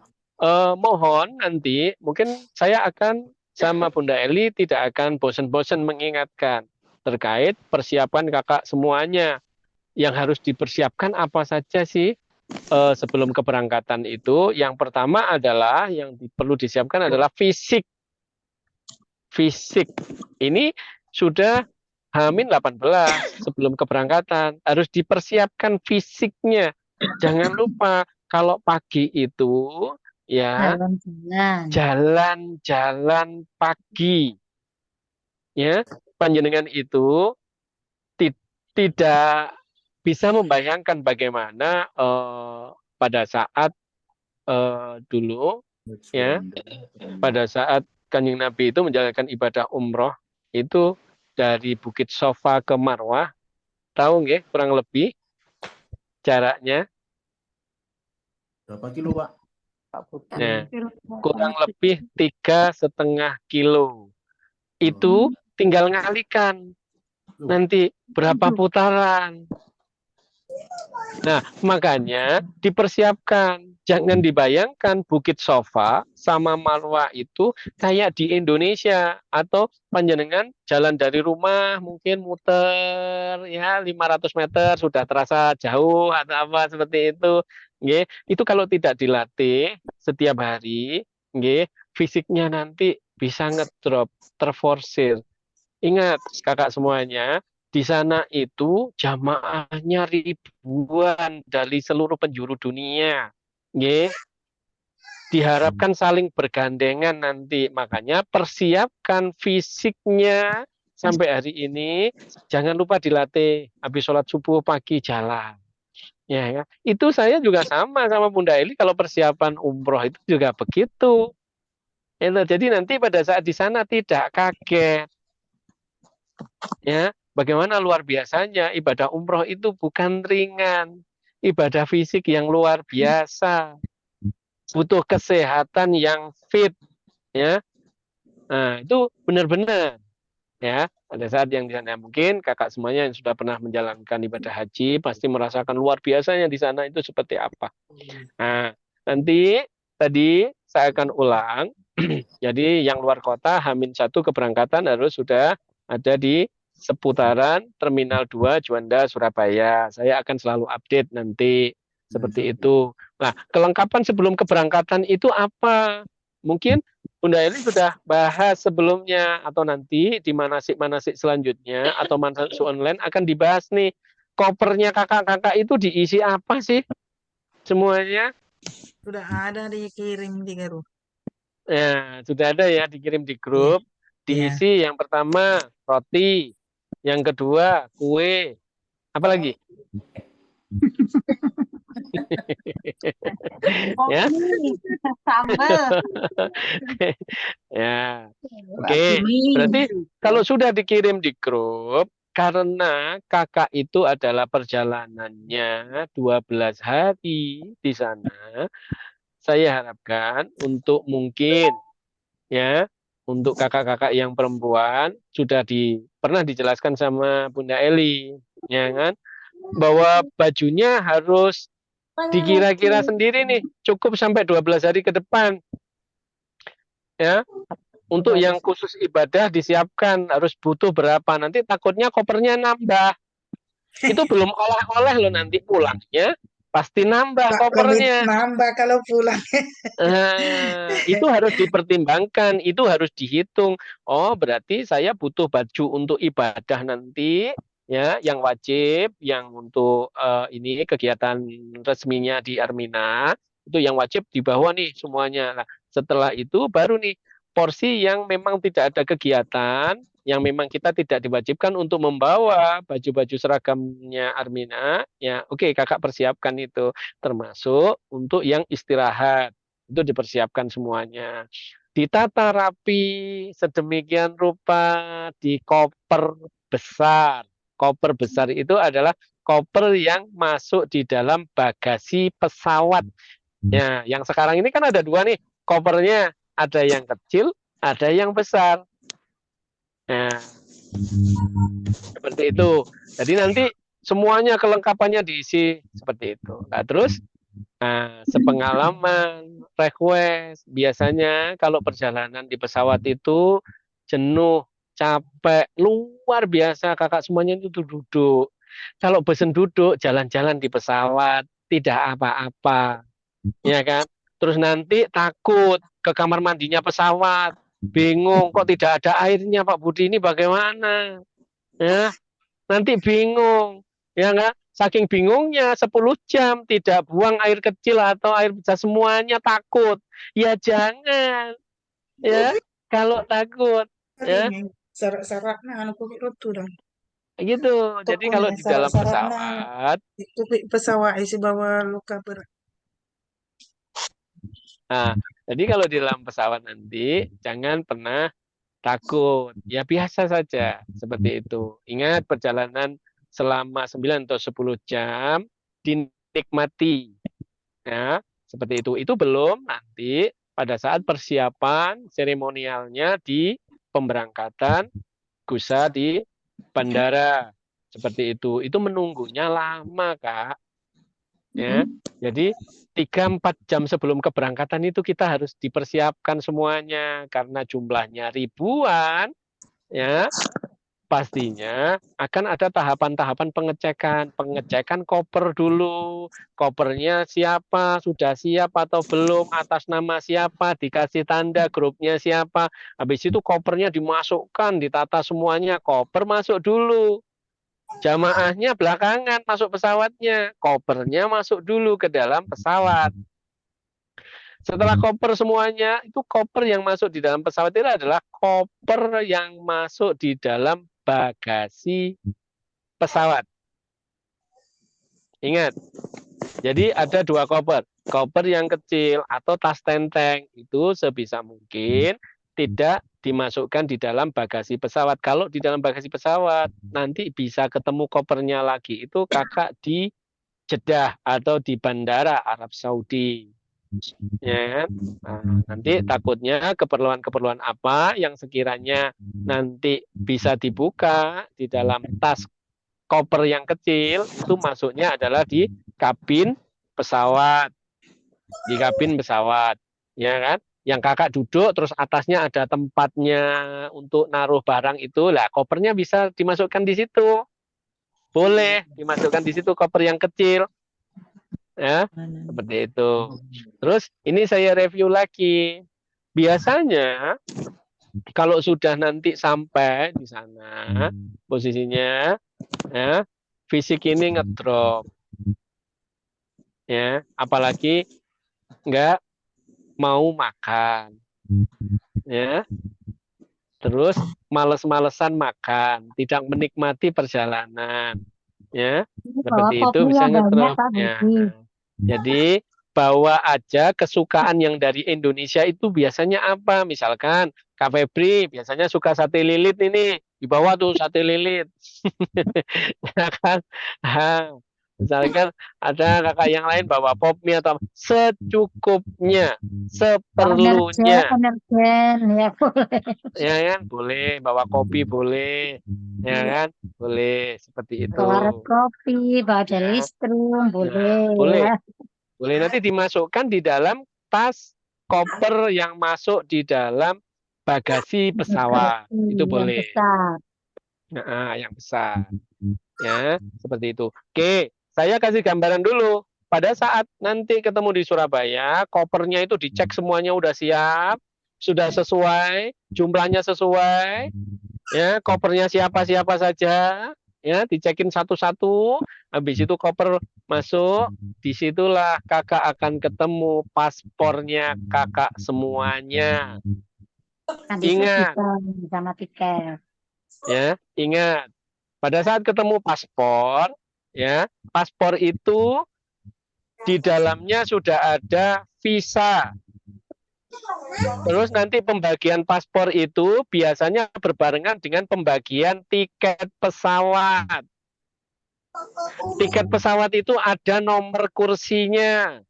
Mohon nanti mungkin saya akan sama Bunda Eli tidak akan bosan-bosan mengingatkan terkait persiapan kakak semuanya. Yang harus dipersiapkan apa saja sih sebelum keberangkatan itu? Yang pertama adalah yang perlu disiapkan adalah fisik. Fisik ini sudah H-18 sebelum keberangkatan harus dipersiapkan fisiknya. Jangan lupa kalau pagi itu ya jalan-jalan pagi, ya panjenengan itu tidak bisa membayangkan bagaimana pada saat dulu ya pada saat Kanjeng Nabi itu menjalankan ibadah umroh itu dari Bukit Sofa ke Marwah, tahu nggih kurang lebih jaraknya Berapa kilo, Pak? nah, kurang lebih 3,5 kilo. Itu tinggal ngalikan nanti berapa putaran. Nah, makanya dipersiapkan. Jangan dibayangkan Bukit Sofa sama Marwah itu kayak di Indonesia atau panjenengan jalan dari rumah mungkin muter ya 500 meter sudah terasa jauh atau apa seperti itu. Nggih, itu kalau tidak dilatih setiap hari, nggih, fisiknya nanti bisa ngedrop, terforsir. Ingat kakak semuanya, di sana itu jamaahnya ribuan dari seluruh penjuru dunia. Nggih. Diharapkan saling bergandengan nanti. Makanya persiapkan fisiknya sampai hari ini. Jangan lupa dilatih. Habis sholat subuh pagi jalan. Ya. Itu saya juga sama Bunda Eli. Kalau persiapan umroh itu juga begitu. Jadi nanti pada saat di sana tidak kaget. Ya, bagaimana luar biasanya ibadah umroh itu bukan ringan, ibadah fisik yang luar biasa, butuh kesehatan yang fit, ya. Nah, itu benar-benar, ya. Pada saat yang di sana mungkin kakak semuanya yang sudah pernah menjalankan ibadah haji pasti merasakan luar biasanya di sana itu seperti apa. Nah, nanti tadi saya akan ulang. Jadi yang luar kota H-1 keberangkatan harus sudah ada di seputaran Terminal 2 Juanda Surabaya. Saya akan selalu update nanti seperti itu. Nah, kelengkapan sebelum keberangkatan itu apa? Mungkin Bunda Eli sudah bahas sebelumnya atau nanti di manasik-manasik selanjutnya atau manasik online akan dibahas nih. Kopernya kakak-kakak itu diisi apa sih? Semuanya? Sudah ada dikirim di grup. Ya, sudah ada ya dikirim di grup. Diisi yang pertama roti, yang kedua kue, apa lagi? Ya. Sambal. Ya. Oke. Berarti kalau sudah dikirim di grup, karena kakak itu adalah perjalanannya 12 hari di sana, saya harapkan untuk mungkin ya untuk kakak-kakak yang perempuan sudah pernah dijelaskan sama Bunda Eli, ya kan, bahwa bajunya harus dikira-kira sendiri nih, cukup sampai 12 hari ke depan. Ya. Untuk yang khusus ibadah disiapkan harus butuh berapa, nanti takutnya kopernya nambah. Itu belum oleh-oleh loh nanti pulangnya pasti nambah kopernya. Nambah kalau pulang. Itu harus dipertimbangkan, itu harus dihitung. Oh, berarti saya butuh baju untuk ibadah nanti, ya, yang wajib, yang untuk ini kegiatan resminya di Armina, itu yang wajib dibawa nih semuanya. Nah, setelah itu baru nih porsi yang memang tidak ada kegiatan, yang memang kita tidak diwajibkan untuk membawa baju-baju seragamnya Armina, ya, oke, kakak persiapkan itu, termasuk untuk yang istirahat. Itu dipersiapkan semuanya. Ditata rapi sedemikian rupa di koper besar. Koper besar itu adalah koper yang masuk di dalam bagasi pesawat. Ya, yang sekarang ini kan ada dua nih, kopernya ada yang kecil, ada yang besar. Nah, seperti itu. Jadi nanti semuanya kelengkapannya diisi seperti itu. Nah, terus sepengalaman request biasanya kalau perjalanan di pesawat itu jenuh, capek, luar biasa kakak semuanya itu duduk. Kalau bosan duduk, jalan-jalan di pesawat tidak apa-apa, ya kan? Terus nanti takut ke kamar mandinya pesawat, bingung kok tidak ada airnya Pak Budi ini bagaimana? Ya, nanti bingung, ya enggak? Saking bingungnya 10 jam tidak buang air kecil atau air besar semuanya takut. Ya jangan, ya. Kalau takut, ya Ini syarat-syaratnya anu kupik rotu dong. gitu. Jadi kalau Tokonya di dalam syarat-syaratnya pesawat, kupik pesawat isi bawa luka berat. nah, jadi kalau di dalam pesawat nanti jangan pernah takut. Ya biasa saja seperti itu. Ingat perjalanan selama 9 atau 10 jam dinikmati. Ya, seperti itu. Itu belum nanti pada saat persiapan seremonialnya di pemberangkatan Gusa di bandara. Seperti itu. Itu menunggunya lama, Kak. Ya. Jadi 3-4 jam sebelum keberangkatan itu kita harus dipersiapkan semuanya karena jumlahnya ribuan, ya. Pastinya akan ada tahapan-tahapan pengecekan koper dulu, kopernya siapa, sudah siap atau belum, atas nama siapa, dikasih tanda grupnya siapa, habis itu kopernya dimasukkan, ditata semuanya, koper masuk dulu, jamaahnya belakangan masuk pesawatnya, kopernya masuk dulu ke dalam pesawat. Setelah koper semuanya, itu koper yang masuk di dalam pesawat itu adalah koper yang masuk di dalam bagasi pesawat. Ingat, jadi ada 2 koper. Koper yang kecil atau tas tenteng itu sebisa mungkin tidak dimasukkan di dalam bagasi pesawat. Kalau di dalam bagasi pesawat, nanti bisa ketemu kopernya lagi. Itu kakak di Jeddah atau di Bandara Arab Saudi. Ya kan? Nah, nanti takutnya keperluan-keperluan apa yang sekiranya nanti bisa dibuka di dalam tas koper yang kecil itu masuknya adalah di kabin pesawat, ya kan? Yang kakak duduk terus atasnya ada tempatnya untuk naruh barang itu, lah kopernya bisa dimasukkan di situ, boleh dimasukkan di situ koper yang kecil. Ya, seperti itu. Terus ini saya review lagi. Biasanya kalau sudah nanti sampai di sana posisinya, ya, fisik ini ngedrop, ya, apalagi nggak mau makan, ya, terus males-malesan makan, tidak menikmati perjalanan, ya, Bawa seperti itu kopinya bisa banyak ngedrop, Pak ya. Budi. Jadi bawa aja kesukaan yang dari Indonesia itu biasanya apa? Misalkan Kak Febri biasanya suka sate lilit ini, dibawa tuh sate lilit. Ya kan? Nah, misalkan ada kakak yang lain bawa pop mie atau secukupnya, seperlunya. Energen, ya boleh. Ya kan? Boleh bawa kopi boleh. Ya kan? Boleh seperti itu. Bawa kopi, bawa dari listrum, boleh. Boleh. Ya. Boleh nanti dimasukkan di dalam tas koper yang masuk di dalam bagasi pesawat. Itu Yang boleh. besar. Nah, yang besar. Ya, seperti itu. Oke, saya kasih gambaran dulu. Pada saat nanti ketemu di Surabaya, kopernya itu dicek semuanya udah siap, sudah sesuai, jumlahnya sesuai, ya, kopernya siapa-siapa saja, ya, dicekin satu-satu, habis itu koper masuk, disitulah kakak akan ketemu paspornya kakak semuanya. Nanti Ingat, sama tiket. ya, ingat, pada saat ketemu paspor, ya, paspor itu di dalamnya sudah ada visa. Terus nanti pembagian paspor itu biasanya berbarengan dengan pembagian tiket pesawat. Tiket pesawat itu ada nomor kursinya.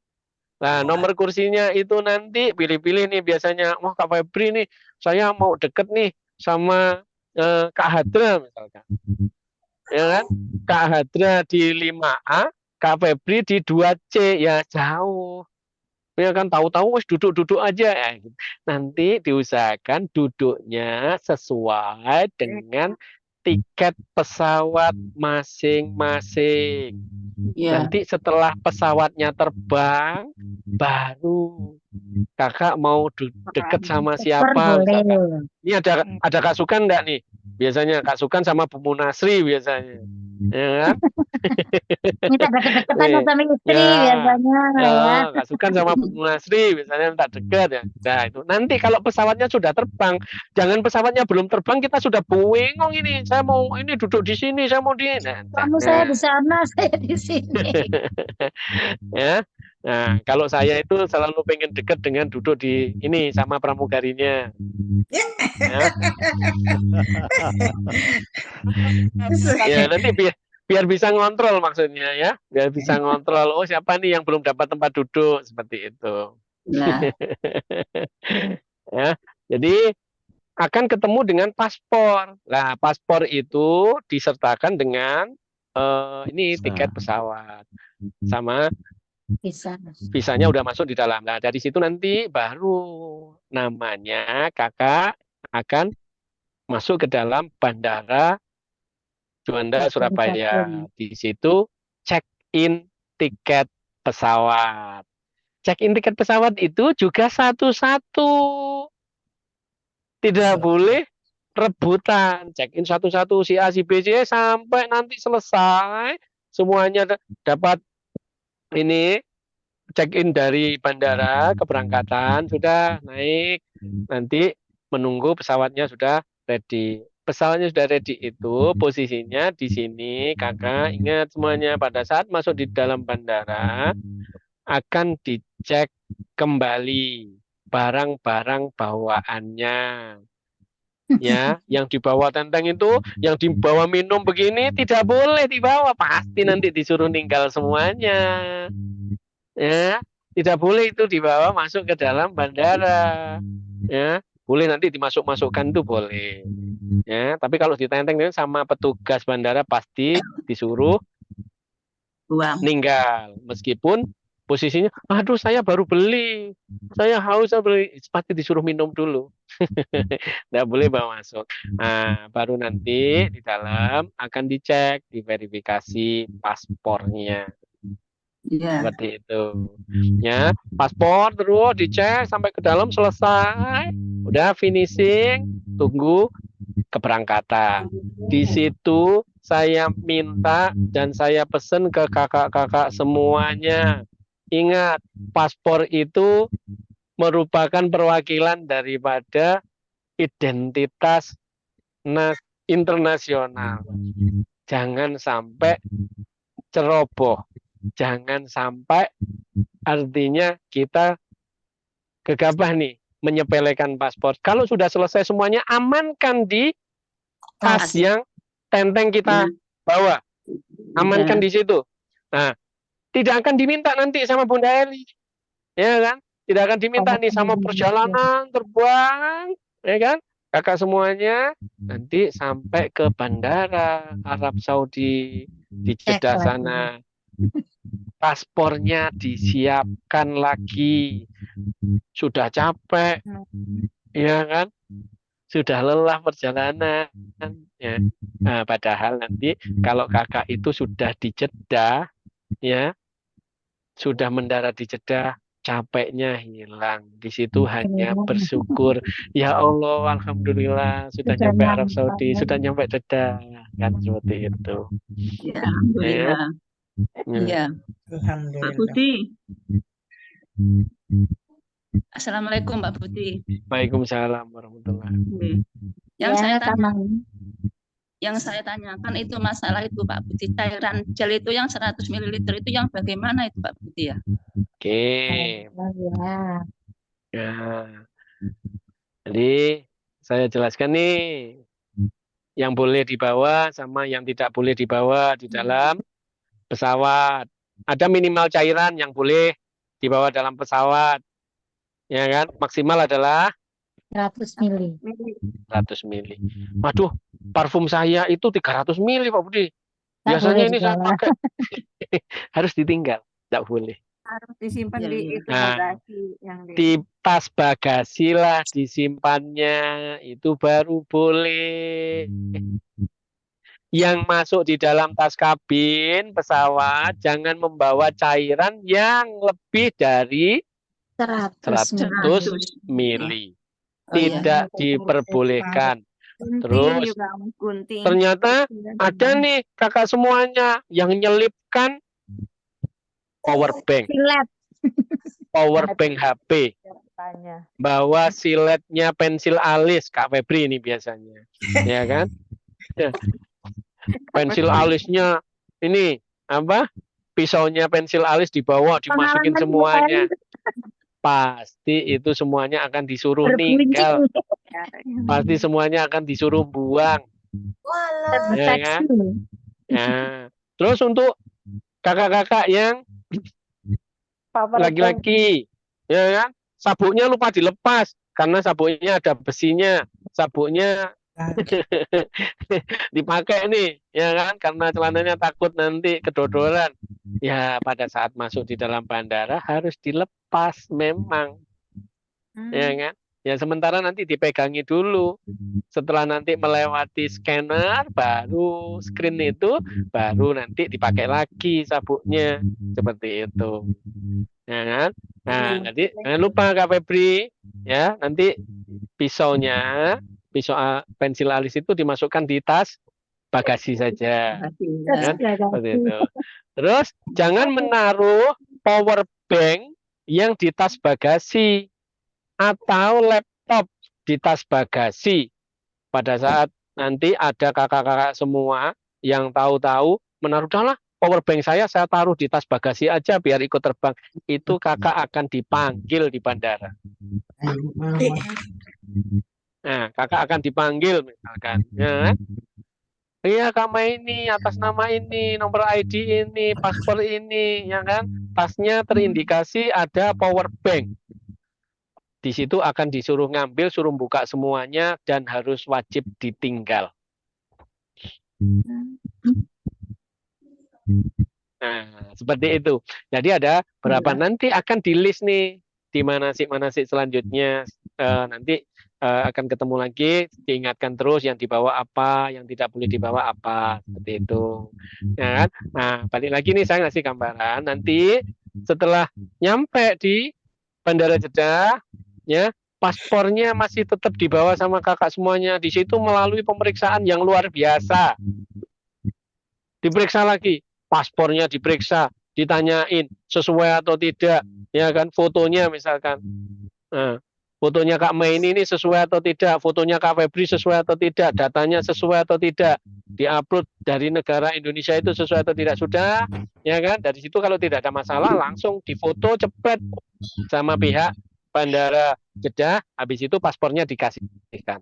Nah, nomor kursinya itu nanti pilih-pilih nih biasanya. Wah, Kak Febri nih, saya mau deket nih sama Kak Hadra misalkan. Ya kan? Kak Hadra di 5A, Kak Febri di 2C, ya jauh. Ya kan, tahu-tahu wis duduk-duduk aja ya. Nanti diusahakan duduknya sesuai dengan tiket pesawat masing-masing. Ya. Nanti setelah pesawatnya terbang, baru kakak mau deket sama Super siapa misalkan. boleh. Ini ada Kak Sukan enggak nih? Biasanya Kak Sukan sama Bu Munasri biasanya. Ya kan? Minta deket-deketan ya sama istri Ya. biasanya ya. Kak Sukan sama Bu Munasri misalnya minta dekat ya. Nah, itu. Nanti kalau pesawatnya sudah terbang, jangan pesawatnya belum terbang kita sudah bengong ini. Saya mau ini duduk di sini, saya mau di. Nah, Kamu saya di sana, saya di sini. ya. Nah, kalau saya itu selalu pengen dekat dengan duduk di ini sama pramugarinya. Ya. Ya, nanti biar bisa ngontrol maksudnya ya. Biar bisa ngontrol, oh siapa nih yang belum dapat tempat duduk seperti itu. Nah, Ya. Jadi akan ketemu dengan paspor. Nah, paspor itu disertakan dengan ini tiket pesawat sama Bisa. visanya udah masuk di dalam. Nah, dari situ nanti baru namanya kakak akan masuk ke dalam Bandara Juanda Surabaya. Di situ check-in tiket pesawat. Check-in tiket pesawat itu juga satu-satu. Tidak boleh rebutan. Check-in satu-satu si A, si B, si E sampai nanti selesai semuanya dapat ini check-in dari bandara keberangkatan sudah naik, nanti menunggu pesawatnya sudah ready. Pesawatnya sudah ready itu posisinya di sini, kakak ingat semuanya pada saat masuk di dalam bandara akan dicek kembali barang-barang bawaannya. Ya, yang dibawa tenteng itu, yang dibawa minum begini tidak boleh dibawa, pasti nanti disuruh ninggal semuanya. Ya, tidak boleh itu dibawa masuk ke dalam bandara. Ya, boleh nanti dimasuk-masukkan itu boleh. Ya, tapi kalau ditenteng sama petugas bandara pasti disuruh buang. ninggal. Meskipun posisinya, aduh saya baru beli, saya haus, saya beli, pasti disuruh minum dulu. Tidak boleh bawa masuk. Nah, baru nanti di dalam akan dicek, diverifikasi paspornya. Ya. Seperti itu. Ya, paspor terus dicek sampai ke dalam selesai. Udah finishing, tunggu keberangkatan. Di situ saya minta dan saya pesen ke kakak-kakak semuanya. Ingat, paspor itu merupakan perwakilan daripada identitas internasional. Jangan sampai ceroboh. Jangan sampai artinya kita gegabah nih menyepelekan paspor. Kalau sudah selesai semuanya, amankan di tas yang tenteng kita bawa. Amankan di situ. Nah, tidak akan diminta nanti sama Bunda Eli. Ya kan? Tidak akan diminta nih sama perjalanan terbang, ya kan? Kakak semuanya nanti sampai ke bandara Arab Saudi di Jeddah sana. Paspornya disiapkan lagi. Sudah capek, ya kan? Sudah lelah perjalanan, ya. Nah, padahal nanti kalau kakak itu sudah di Jeddah, ya, sudah mendarat di Jeddah, capeknya hilang. Di situ hanya bersyukur, ya Allah, alhamdulillah sudah nyampe Arab Saudi, sudah nyampe Jeddah, kan seperti itu. Ya, alhamdulillah. Ya. Alhamdulillah. Mbak Budi. Assalamualaikum Mbak Budi. Waalaikumsalam warahmatullahi wabarakatuh. Yang saya tanyakan itu masalah itu Pak Budi, cairan gel itu yang 100 ml itu yang bagaimana itu Pak Budi ya? Oke. Ya. Jadi saya jelaskan nih yang boleh dibawa sama yang tidak boleh dibawa di dalam pesawat. Ada minimal cairan yang boleh dibawa dalam pesawat, ya kan? Maksimal adalah 100 mili. 100 mili. Waduh, parfum saya itu 300 mili, Pak Budi. Tak Biasanya boleh ini saya dibawa. pakai. Harus ditinggal, tidak boleh. Harus disimpan Iya, di iya. itu Nah, bagasi yang di tas bagasi lah disimpannya, itu baru boleh. Yang masuk di dalam tas kabin pesawat jangan membawa cairan yang lebih dari 100 mili. 100 mili. Oh iya. Tidak diperbolehkan. gunting Terus juga gunting. ternyata ada nih kakak semuanya yang nyelipkan power bank HP, Tanya. bawa siletnya pensil alis Kak Febri ini biasanya, ya kan? Ya. Pensil alisnya ini apa? Pisaunya pensil alis dibawa, dimasukin Pengalaman semuanya. Pasti itu semuanya akan disuruh ninggal. Pasti semuanya akan disuruh buang. Ya kan? Nah, terus untuk kakak-kakak yang laki-laki, ya kan? Sabuknya lupa dilepas karena sabuknya ada besinya. Sabuknya dipakai nih, ya kan? Karena celananya takut nanti kedodoran. Ya, pada saat masuk di dalam bandara harus dilepas memang. Ya kan? Ya sementara nanti dipegangi dulu. Setelah nanti melewati scanner, baru screen itu, baru nanti dipakai lagi sabuknya. Seperti itu. Ya kan? Nah, jadi jangan lupa Kak Febri, ya, nanti pisaunya, pisau pensil alis itu dimasukkan di tas bagasi saja. Kan? Seperti itu. Terus jangan menaruh power bank yang di tas bagasi atau laptop di tas bagasi. Pada saat nanti ada kakak-kakak semua yang tahu-tahu menaruh, "Udahlah, power bank saya taruh di tas bagasi aja biar ikut terbang." Itu kakak akan dipanggil di bandara. Nah, kakak akan dipanggil misalkan, ya. Iya, kamu ini atas nama ini, nomor ID ini, paspor ini, ya kan? Tasnya terindikasi ada power bank. Di situ akan disuruh ngambil, suruh buka semuanya dan harus wajib ditinggal. Nah, seperti itu. Jadi ada berapa nanti akan di list nih di manasik selanjutnya, nanti akan ketemu lagi, diingatkan terus yang dibawa apa, yang tidak boleh dibawa apa, seperti itu. Ya kan? Nah, balik lagi nih saya ngasih gambaran. Nanti setelah nyampe di Bandara Jeddah, ya paspornya masih tetap dibawa sama kakak semuanya. Di situ melalui pemeriksaan yang luar biasa. Diperiksa lagi, paspornya diperiksa, ditanyain sesuai atau tidak, ya kan, fotonya misalkan. Nah, fotonya Kak Mei ini sesuai atau tidak, fotonya Kak Febri sesuai atau tidak, datanya sesuai atau tidak, diupload dari negara Indonesia itu sesuai atau tidak, sudah, ya kan? Dari situ kalau tidak ada masalah langsung difoto cepet sama pihak Bandara Jeddah, habis itu paspornya dikasihkan.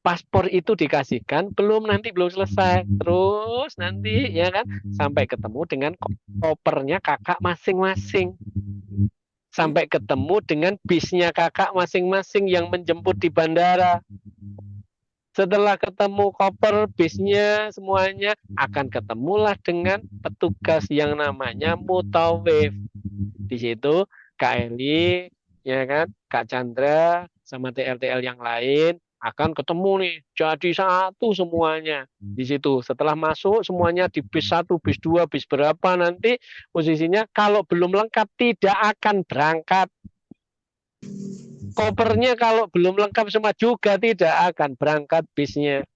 Paspor itu dikasihkan belum selesai, terus nanti ya kan sampai ketemu dengan kopernya kakak masing-masing, sampai ketemu dengan bisnya kakak masing-masing yang menjemput di bandara. Setelah ketemu koper, bisnya, semuanya, akan ketemulah dengan petugas yang namanya mutawif. Di situ Kak Eli, ya kan, Kak Chandra sama TL-TL yang lain akan ketemu nih, jadi satu semuanya di situ. Setelah masuk semuanya di bis 1, bis 2, bis berapa nanti posisinya, kalau belum lengkap tidak akan berangkat. Kopernya kalau belum lengkap semua juga tidak akan berangkat bisnya.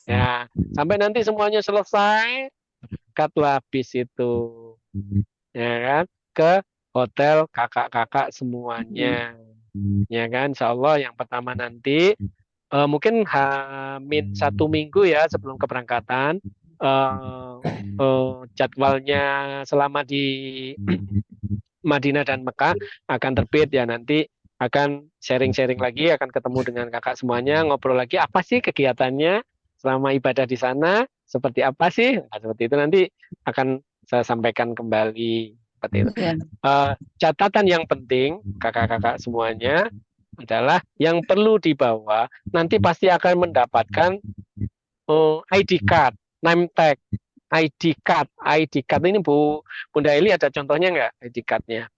Ya, sampai nanti semuanya selesai, berangkatlah bis itu, ya kan, ke hotel kakak-kakak semuanya. Ya kan, insya Allah yang pertama nanti mungkin H-1 minggu ya sebelum keberangkatan, jadwalnya selama di Madinah dan Mekah akan terbit ya, nanti akan sharing-sharing lagi, akan ketemu dengan kakak semuanya, ngobrol lagi apa sih kegiatannya selama ibadah di sana, seperti apa sih, nah, seperti itu nanti akan saya sampaikan kembali seperti itu. Ya. Catatan yang penting kakak-kakak semuanya adalah yang perlu dibawa nanti pasti akan mendapatkan ID card, name tag, ID card ini Bunda Eli ada contohnya nggak ID cardnya?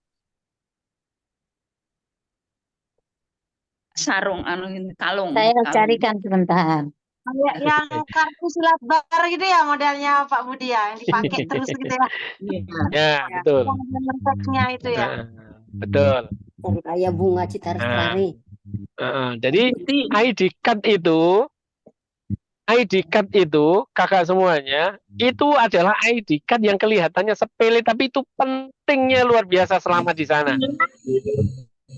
Sarung kalung. Saya carikan sebentar. Kayak yang kartu silat bar gitu ya modelnya Pak Budi ya, yang dipakai terus gitu ya. Ya, betul. Yang itu ya. Betul. Kayak bunga Citra Lestari. Jadi ID card itu kakak semuanya itu adalah ID card yang kelihatannya sepele tapi itu pentingnya luar biasa selama di sana.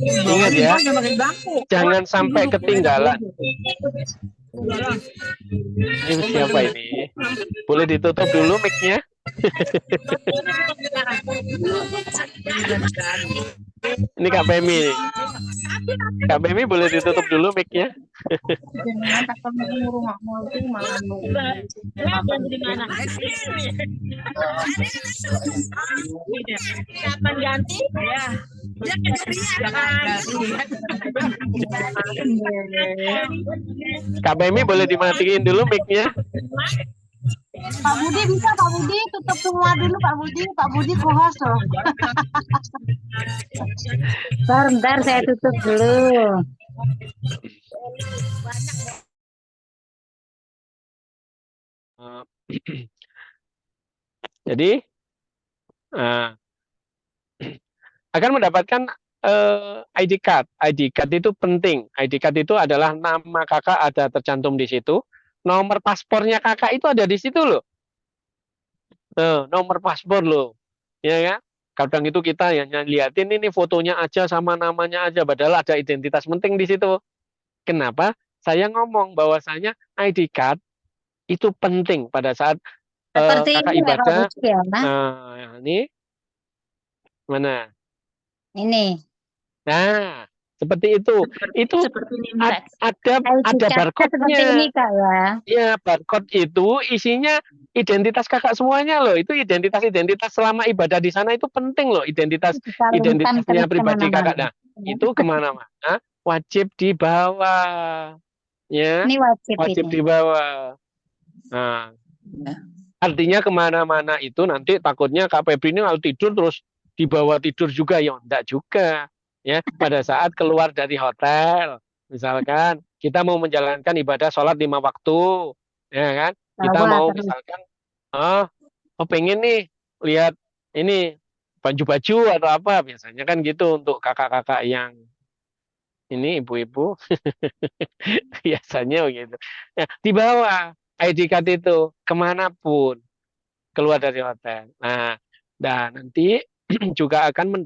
Ingat ya, jangan sampai ketinggalan. Ini siapa ini? Boleh ditutup dulu mic-nya? Ini Kak Pemi. Kak Pemi boleh ditutup dulu mic-nya? Kapan ganti? Ya. Kak Pemi boleh dimatiin dulu mic-nya? Pak Budi bisa, Pak Budi tutup semua dulu Pak Budi co-host loh. Bentar saya tutup dulu. Jadi akan mendapatkan ID card. ID card itu penting. ID card itu adalah nama kakak ada tercantum di situ. Nomor paspornya kakak itu ada di situ loh. Nomor paspor loh. Ya kan? Kadang itu kita hanya liatin ini fotonya aja sama namanya aja. Padahal ada identitas penting di situ. Kenapa? Saya ngomong bahwasanya ID card itu penting pada saat kakak ibadah. Ini mana? Ini. Nah, seperti itu. Itu ada barcode-nya. Ini Kak ya. Ya, barcode itu isinya identitas kakak semuanya loh. Itu identitas selama ibadah di sana itu penting loh. Identitasnya pribadi kakak. Nah, itu kemana-mana wajib dibawa. Ya, ini wajib dibawa. Nah, artinya kemana-mana itu nanti takutnya Kak Febri ini kalau tidur terus dibawa tidur juga ya enggak juga. Ya, pada saat keluar dari hotel, misalkan kita mau menjalankan ibadah sholat 5 waktu, ya kan? Kita mau misalkan, pengen nih lihat ini baju-baju atau apa, biasanya kan gitu untuk kakak-kakak yang ini ibu-ibu, biasanya begitu. Ya, dibawa ID card itu kemanapun keluar dari hotel. Nah, dan nanti juga akan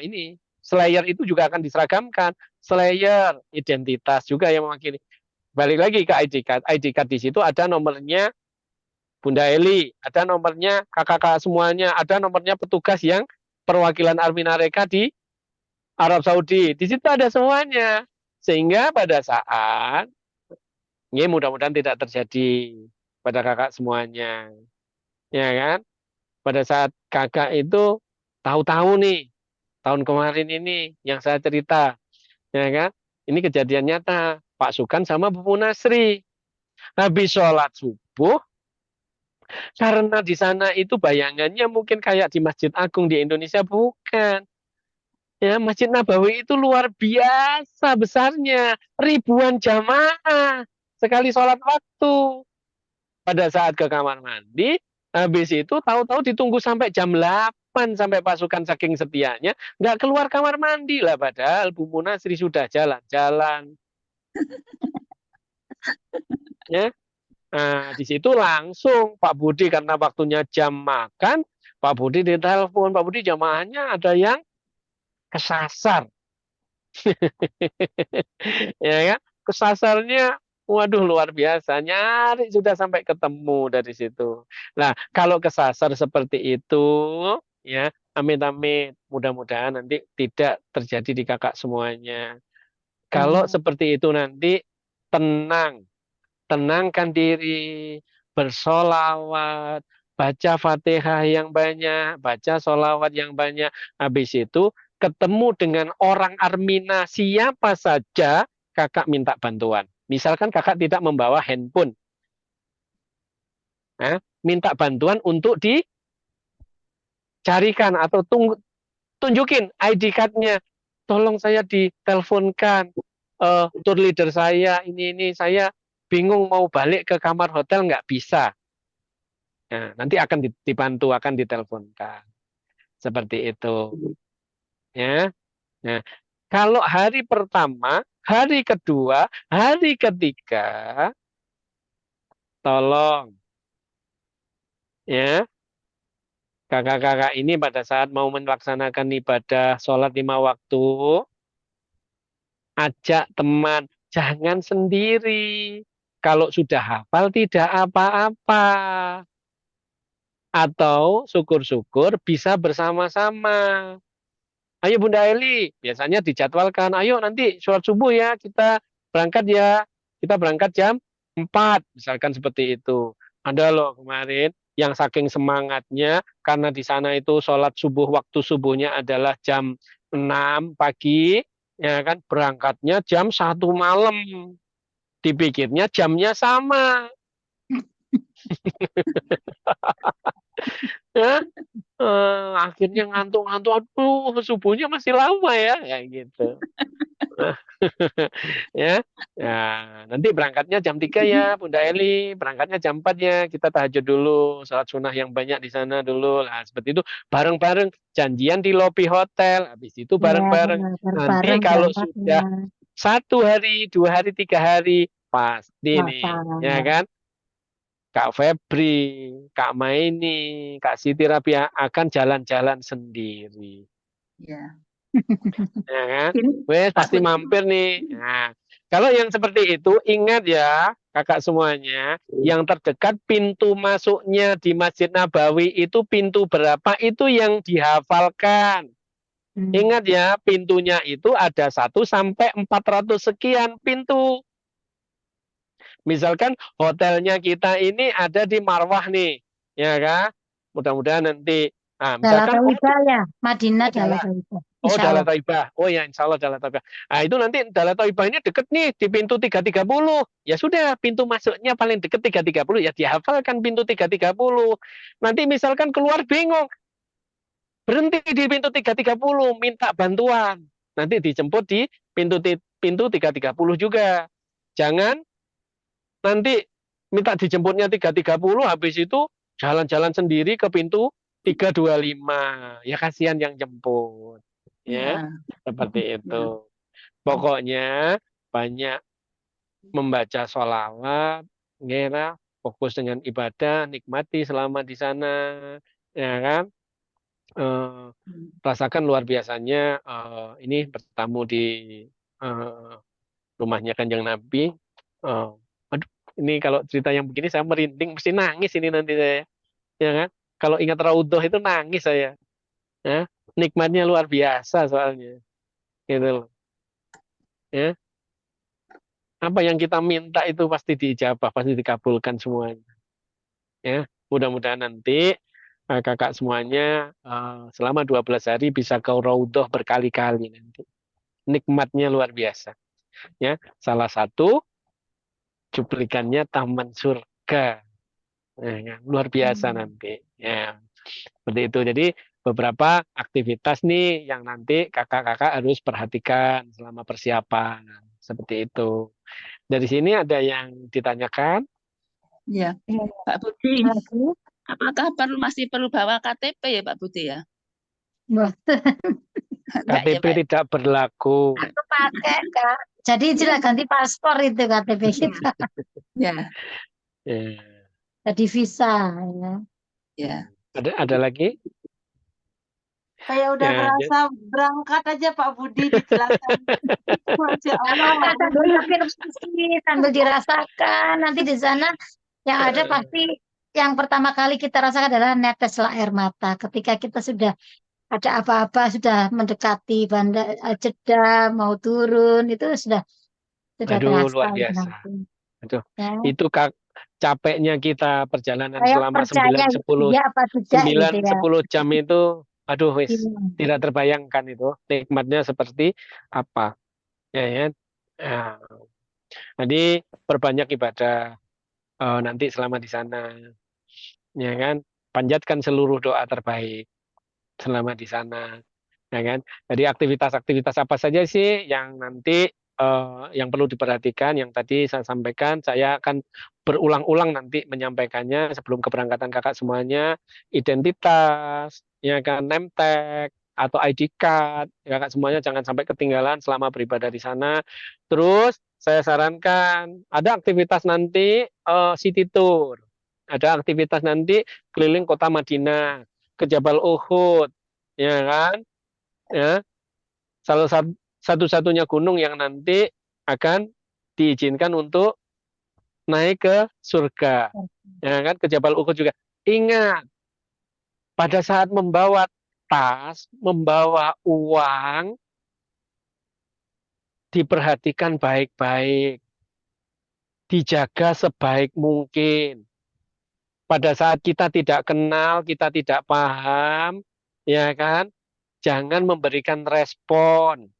ini slayer itu juga akan diseragamkan. Slayer identitas juga yang mewakili. Balik lagi ke ID card. ID card di situ ada nomornya Bunda Eli, ada nomornya kakak-kakak semuanya, ada nomornya petugas yang perwakilan Arminareka di Arab Saudi. Di situ ada semuanya. Sehingga pada saat ini mudah-mudahan tidak terjadi pada kakak semuanya. Ya kan? Pada saat kakak itu tahu-tahu nih tahun kemarin ini yang saya cerita, ya kan? Ini kejadian nyata. Pak Sukan sama Bu Nasri habis sholat subuh, karena di sana itu bayangannya mungkin kayak di Masjid Agung di Indonesia, bukan. Ya, Masjid Nabawi itu luar biasa besarnya, ribuan jamaah sekali sholat waktu. Pada saat ke kamar mandi, habis itu tahu-tahu ditunggu sampai jam 8 sampai pasukan saking setianya nggak keluar kamar mandi lah, padahal Bu Munasri sudah jalan-jalan. Ya, nah di situ langsung Pak Budi karena waktunya jam makan, Pak Budi ditelepon, Pak Budi jamaahnya ada yang kesasar. Ya kan? Kesasarnya waduh luar biasa, nyari sudah sampai ketemu dari situ. Nah, kalau kesasar seperti itu, ya, amit-amit, mudah-mudahan nanti tidak terjadi di kakak semuanya. Kalau seperti itu nanti tenang, tenangkan diri, bersolawat, baca Fatihah yang banyak, baca sholawat yang banyak. Habis itu ketemu dengan orang Armina siapa saja, kakak minta bantuan. Misalkan kakak tidak membawa handphone, minta bantuan untuk dicarikan atau tunjukin ID card-nya. Tolong saya diteleponkan, tour leader saya ini saya bingung mau balik ke kamar hotel nggak bisa. Nah, nanti akan dibantu, akan diteleponkan. Seperti itu. Ya. Nah, kalau hari pertama, hari kedua, hari ketiga, tolong ya kakak-kakak ini pada saat mau melaksanakan ibadah sholat 5 waktu, ajak teman, jangan sendiri. Kalau sudah hafal tidak apa-apa. Atau syukur-syukur bisa bersama-sama. Ayo Bunda Eli, biasanya dijadwalkan, ayo nanti sholat subuh ya, kita berangkat ya. Kita berangkat jam 4, misalkan seperti itu. Ada loh kemarin yang saking semangatnya, karena di sana itu sholat subuh, waktu subuhnya adalah jam 6 pagi, ya kan, berangkatnya jam 1 malam. Dipikirnya jamnya sama. Ya, akhirnya ngantuk-ngantuk, aduh subuhnya masih lama ya, kayak gitu. Ya, nanti berangkatnya jam 3 ya Bunda Eli, berangkatnya jam 4 ya, kita tahajud dulu, sholat sunnah yang banyak di sana dulu lah, seperti itu, bareng-bareng, janjian di lobi hotel, habis itu bareng-bareng. Nanti kalau sudah 1 hari, 2 hari, 3 hari, pasti nih, ya kan? Kak Febri, Kak Maini, Kak Siti Rabia akan jalan-jalan sendiri. Ya. Ya kan? Wes pasti mampir nih. Nah, kalau yang seperti itu ingat ya, kakak semuanya, yang terdekat pintu masuknya di Masjid Nabawi itu pintu berapa itu yang dihafalkan. Ingat ya, pintunya itu ada 1 sampai 400 sekian pintu. Misalkan hotelnya kita ini ada di Marwah nih, ya kan? Mudah-mudahan nanti, misalkan ya, Madinah Dalat Thaibah. Oh, Dalat Thaibah. Oh ya, insya Allah Dalat Thaibah. Nah, itu nanti Dalat Thaibah ini deket nih di pintu 330. Ya sudah, pintu masuknya paling deket 330. Ya dihafalkan pintu 330. Nanti misalkan keluar bingung, berhenti di pintu 330, minta bantuan. Nanti dijemput di pintu 330 juga. Jangan nanti minta dijemputnya 330, habis itu jalan-jalan sendiri ke pintu 325. Ya kasihan yang jemput. Ya, seperti itu. Pokoknya banyak membaca sholawat, ngira, fokus dengan ibadah, nikmati selama di sana, ya kan? Rasakan luar biasanya ini bertamu di rumahnya Kanjeng Nabi. Aduh, ini kalau cerita yang begini saya merinding, mesti nangis ini nanti saya, ya kan? Kalau ingat Raudhah itu nangis saya, ya. Nikmatnya luar biasa soalnya, gitu loh. Ya, apa yang kita minta itu pasti diijabah, pasti dikabulkan semuanya. Ya, mudah-mudahan nanti kakak semuanya selama 12 hari bisa ke Raudhah berkali-kali nanti. Nikmatnya luar biasa. Ya, salah satu cuplikannya taman surga. Ya, luar biasa nanti. Ya, seperti itu. Jadi beberapa aktivitas nih yang nanti kakak-kakak harus perhatikan selama persiapan. Seperti itu. Dari sini ada yang ditanyakan? Ya, Pak Budi, apakah masih perlu bawa KTP ya Pak Budi ya? KTP tidak berlaku. Aku pakai, Kak. Jadi jelas ganti paspor itu KTP kita. Ya. Jadi visa ya. Ya. Ada lagi? Kayak udah berasa berangkat aja Pak Budi dijelaskan. Masya Allah. Sambil dirasakan nanti di sana yang ada pasti yang pertama kali kita rasakan adalah neteslah air mata ketika kita sudah ada apa-apa, sudah mendekati bandar Jeddah mau turun, itu sudah Aduh, terasa luar biasa. Aduh, ya. itu capeknya kita perjalanan Saya selama percaya 9, 10, ya apa tidak gitu 9, ya. 10 jam itu, aduh wis, Iya. tidak terbayangkan itu nikmatnya seperti apa. Ya, ya. Nah, jadi perbanyak ibadah nanti selama di sana, ya kan? Panjatkan seluruh doa terbaik selama di sana, ya kan? Jadi aktivitas-aktivitas apa saja sih yang nanti yang perlu diperhatikan? Yang tadi saya sampaikan, saya akan berulang-ulang nanti menyampaikannya sebelum keberangkatan kakak semuanya. Identitas, ya kan, name tag atau ID card, ya kakak semuanya jangan sampai ketinggalan selama beribadah di sana. Terus saya sarankan ada aktivitas nanti city tour, ada aktivitas nanti keliling kota Madinah, ke Jabal Uhud, ya kan? Ya, salah satu-satunya gunung yang nanti akan diizinkan untuk naik ke surga, ya kan? Ke Jabal Uhud juga. Ingat, pada saat membawa tas, membawa uang, diperhatikan baik-baik, dijaga sebaik mungkin. Pada saat kita tidak kenal, kita tidak paham, ya kan? Jangan memberikan respon.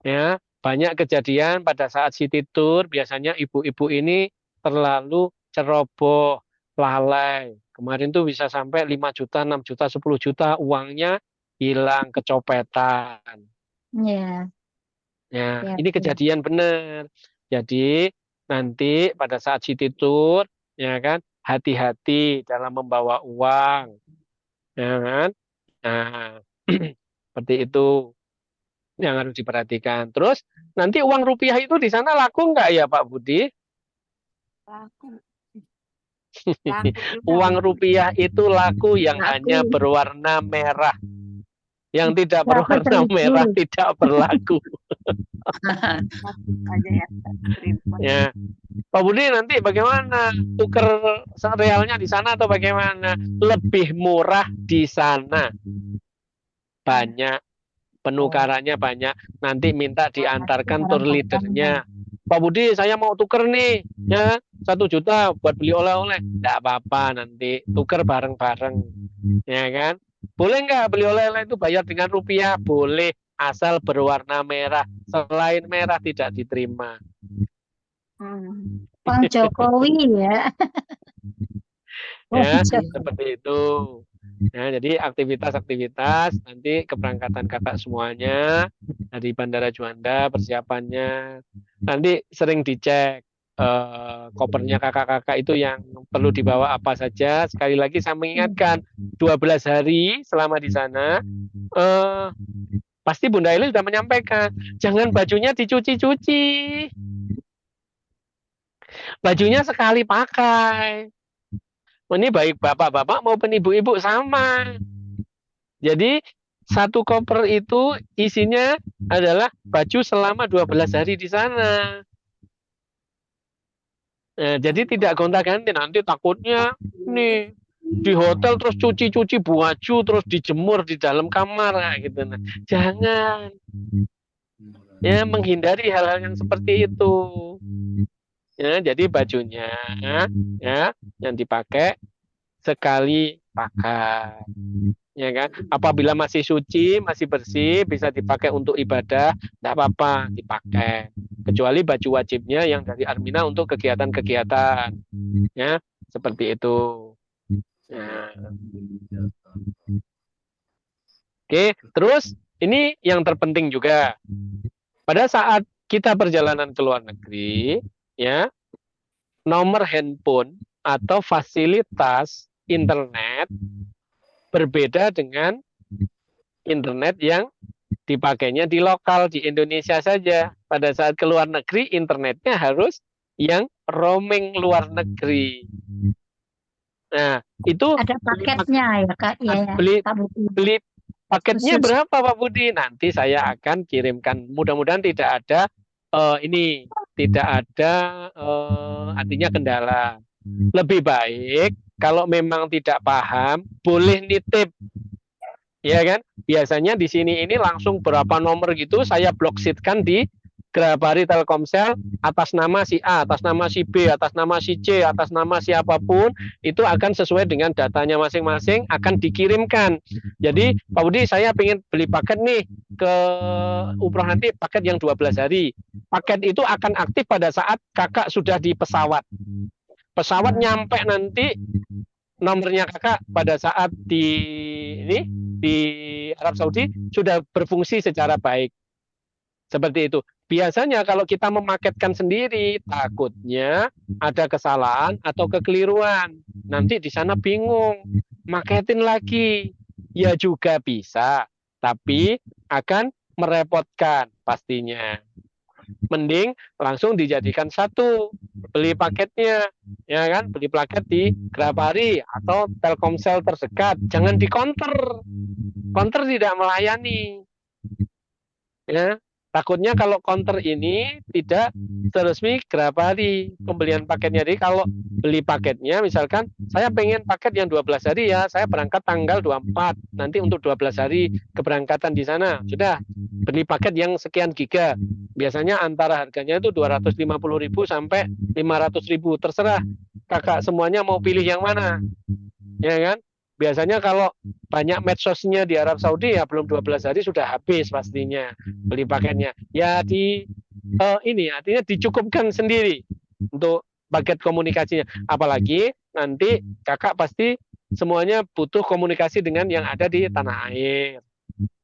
Ya, banyak kejadian pada saat city tour, biasanya ibu-ibu ini terlalu ceroboh, lalai. Kemarin tuh bisa sampai 5 juta, 6 juta, 10 juta uangnya hilang, kecopetan. Ya, Ya, ya, ini ya. kejadian benar. Jadi nanti pada saat city tour, ya kan, hati-hati dalam membawa uang, ya kan. Nah, seperti itu yang harus diperhatikan. Terus nanti uang rupiah itu di sana laku nggak ya Pak Budi? Laku. Uang rupiah itu laku yang Laku. hanya berwarna merah. Yang tidak Berapa berwarna merah seribu? tidak berlaku. Aja ya. Ya, Pak Budi nanti bagaimana? Tuker realnya di sana atau bagaimana? Lebih murah di sana. Banyak penukarannya banyak. Nanti minta diantarkan tour leadernya. Pak Budi, saya mau tuker nih, ya 1 juta buat beli oleh-oleh. Tidak apa-apa, nanti tuker bareng-bareng, ya kan? Boleh nggak beli oleh-oleh itu bayar dengan rupiah? Boleh, asal berwarna merah. Selain merah tidak diterima. Bang Jokowi ya. Ya, Bang Jokowi. seperti itu. Ya, jadi aktivitas-aktivitas nanti keberangkatan kakak semuanya dari Bandara Juanda persiapannya nanti sering dicek kopernya kakak-kakak itu yang perlu dibawa apa saja. Sekali lagi saya mengingatkan 12 hari selama di sana pasti Bunda Eli sudah menyampaikan jangan bajunya dicuci-cuci. Bajunya sekali pakai. Ini baik bapak-bapak maupun ibu-ibu sama. Jadi satu koper itu isinya adalah baju selama 12 hari di sana. Jadi tidak gonta-ganti, nanti takutnya nih di hotel terus cuci-cuci baju terus dijemur di dalam kamar gitu. Nah, jangan. Ya, menghindari hal-hal yang seperti itu. Ya, jadi bajunya ya yang dipakai sekali pakai, ya kan? Apabila masih suci, masih bersih, bisa dipakai untuk ibadah, tidak apa-apa dipakai. Kecuali baju wajibnya yang dari Armina untuk kegiatan-kegiatan, ya seperti itu. Ya. Oke, terus ini yang terpenting juga. Pada saat kita perjalanan ke luar negeri, ya nomor handphone atau fasilitas internet berbeda dengan internet yang dipakainya di lokal di Indonesia saja. Pada saat ke luar negeri internetnya harus yang roaming luar negeri. Nah, itu ada paketnya ya Kak ya, ya. Beli paketnya khusus. berapa Pak Budi? Nanti saya akan kirimkan. Mudah-mudahan tidak ada tidak ada artinya kendala. Lebih baik kalau memang tidak paham boleh nitip, ya kan? Biasanya di sini ini langsung berapa nomor gitu saya blok sheetkan di Grabari Telkomsel atas nama si A, atas nama si B, atas nama si C, atas nama siapapun, itu akan sesuai dengan datanya masing-masing akan dikirimkan. Jadi Pak Budi, saya ingin beli paket nih ke umroh nanti, paket yang 12 hari. Paket itu akan aktif pada saat kakak sudah di pesawat. Pesawat nyampe nanti, nomornya kakak pada saat di Arab Saudi sudah berfungsi secara baik. Seperti itu. Biasanya kalau kita memaketkan sendiri, takutnya ada kesalahan atau kekeliruan. Nanti di sana bingung, maketin lagi. Ya juga bisa, tapi akan merepotkan pastinya. Mending langsung dijadikan satu, beli paketnya, ya kan? Beli paket di Grabari atau Telkomsel terdekat. Jangan di counter. Counter tidak melayani. Ya. Takutnya kalau counter ini tidak seresmi Grabari pembelian paketnya. Jadi kalau beli paketnya, misalkan saya pengen paket yang 12 hari ya, saya berangkat tanggal 24. Nanti untuk 12 hari keberangkatan di sana. Sudah beli paket yang sekian giga. Biasanya antara harganya itu 250.000 sampai 500.000. Terserah kakak semuanya mau pilih yang mana. Ya kan? Biasanya kalau banyak medsosnya di Arab Saudi ya belum 12 hari sudah habis pastinya beli paketnya. Ya ini artinya dicukupkan sendiri untuk paket komunikasinya. Apalagi nanti kakak pasti semuanya butuh komunikasi dengan yang ada di tanah air.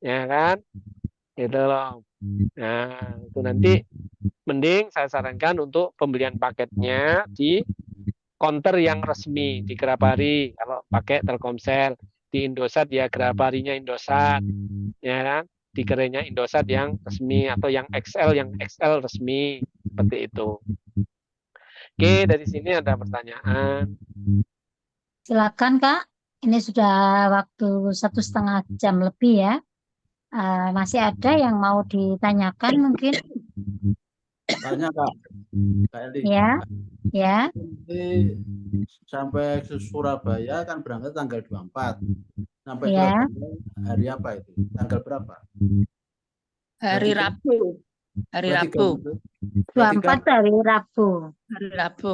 Ya kan? Gitu loh. Nah, itu nanti mending saya sarankan untuk pembelian paketnya di counter yang resmi di Grabari. Kalau pakai Telkomsel, di Indosat ya Grabarinya Indosat, ya kan? Di kerennya Indosat yang resmi atau yang XL resmi, seperti itu. Oke, dari sini ada pertanyaan. Silakan Kak. Ini sudah waktu 1,5 jam lebih ya. Masih ada yang mau ditanyakan mungkin? Tanya Kak. Kak Eli. Ya, ya. Nanti sampai ke Surabaya kan berangkat tanggal 24. Sampai Ya. Surabaya hari apa itu? Tanggal berapa? Hari Rabu. Hari Berarti Rabu. kan- 24 hari Rabu. Hari Rabu.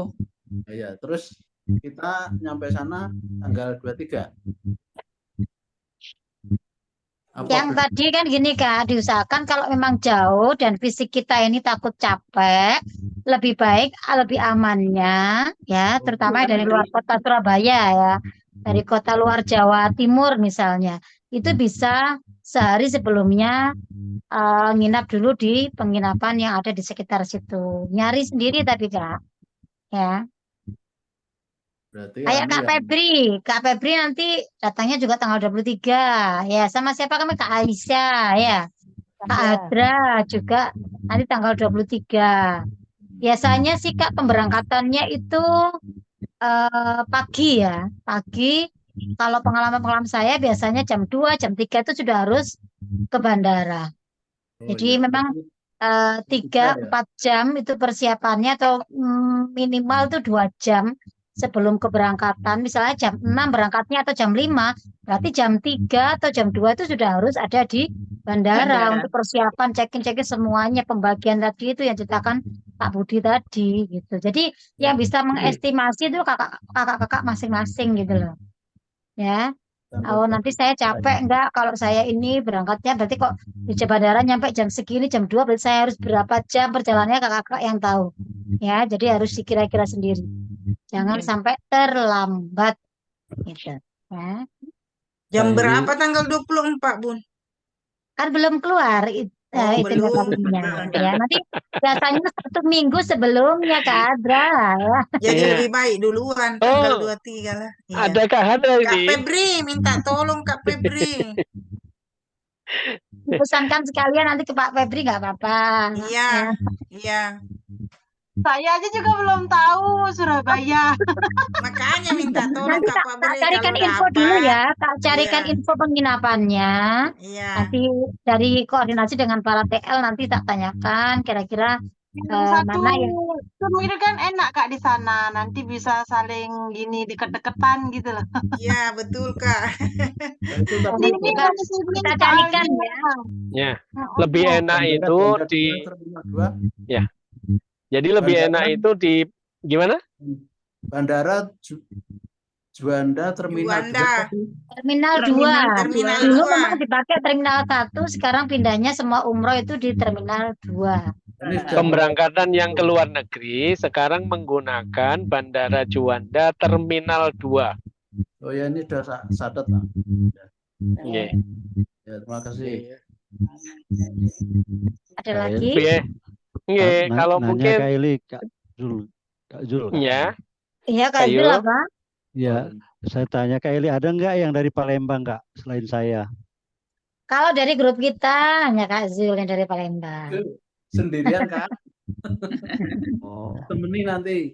Iya, terus kita nyampe sana tanggal 23. Yang tadi kan gini Kak, diusahakan kalau memang jauh dan fisik kita ini takut capek, lebih baik, lebih amannya ya, terutama dari luar kota Surabaya ya, dari kota luar Jawa Timur misalnya, itu bisa sehari sebelumnya nginap dulu di penginapan yang ada di sekitar situ, nyari sendiri tapi Kak, ya. Berarti Kayak Kak Febri nanti datangnya juga tanggal 23 ya, sama siapa kami Kak Aisyah ya, Kak Adra juga nanti tanggal 23. Biasanya sih Kak pemberangkatannya itu pagi ya, pagi. Kalau pengalaman saya biasanya jam 2, jam 3 itu sudah harus ke bandara. Jadi memang 3-4 jam itu persiapannya, atau minimal itu 2 jam sebelum keberangkatan. Misalnya jam 6 berangkatnya atau jam 5, berarti jam 3 atau jam 2 itu sudah harus ada di bandara untuk persiapan check-in semuanya, pembagian tadi itu yang ceritakan Pak Budi tadi gitu. Jadi yang bisa mengestimasi itu kakak-kakak masing-masing gitu loh. Ya. Oh, nanti saya capek enggak kalau saya ini berangkatnya, berarti kok di bandara nyampe jam segini, jam 2, berarti saya harus berapa jam perjalanannya, kakak-kakak yang tahu. Ya, jadi harus dikira-kira sendiri. Jangan sampai terlambat gitu. Ya. Jam berapa tanggal 24, Bun? Kan belum keluar itu belum. ya. Nanti biasanya 1 minggu sebelumnya Kak Adra ya. Jadi lebih baik duluan tanggal 23 lah. Iya. Adakah ada Kak ini? Febri, minta tolong Kak Febri. Pesankan sekalian nanti ke Pak Febri nggak apa-apa. Iya, iya. Saya aja juga belum tahu Surabaya. Makanya minta tolong Nanti Kak tak Febri carikan kalau info dapat. dulu ya, tak carikan Iya. info penginapannya. Iya. Nanti dari koordinasi dengan para TL nanti tak tanyakan kira-kira Satu mana yang Zoom itu kan enak Kak di sana. Nanti bisa saling gini deket-deketan gitu loh. Iya, betul, Kak. Nah, itu tapi nanti Ini kita kan sini kita carikan soalnya. ya. Ya, lebih enak Bandara itu Juanda di 2 Terminal 2. ya. Jadi lebih enak Bandara itu di gimana? Bandara Juanda Terminal 2 Juanda. tadi. Terminal 2. Terminal Dulu 2. memang dipakai Terminal 1, sekarang pindahnya semua umroh itu di Terminal 2. Ini sudah Pemberangkatan yang ke luar negeri sekarang menggunakan Bandara Juanda Terminal 2. Oh ya, ini sudah catat. Pak. Iya. Ya, terima kasih. Ada lagi? Iya. Iya, kalau Nanya mungkin Kak Eli, Kak Jul. Kak. ya. Iya, Kak Ayo. Zul apa? Ya, saya tanya Kak Eli, ada nggak yang dari Palembang, Kak, selain saya? Kalau dari grup kita hanya Kak Zul yang dari Palembang. Sendirian Kak. Oh, Temeni nanti.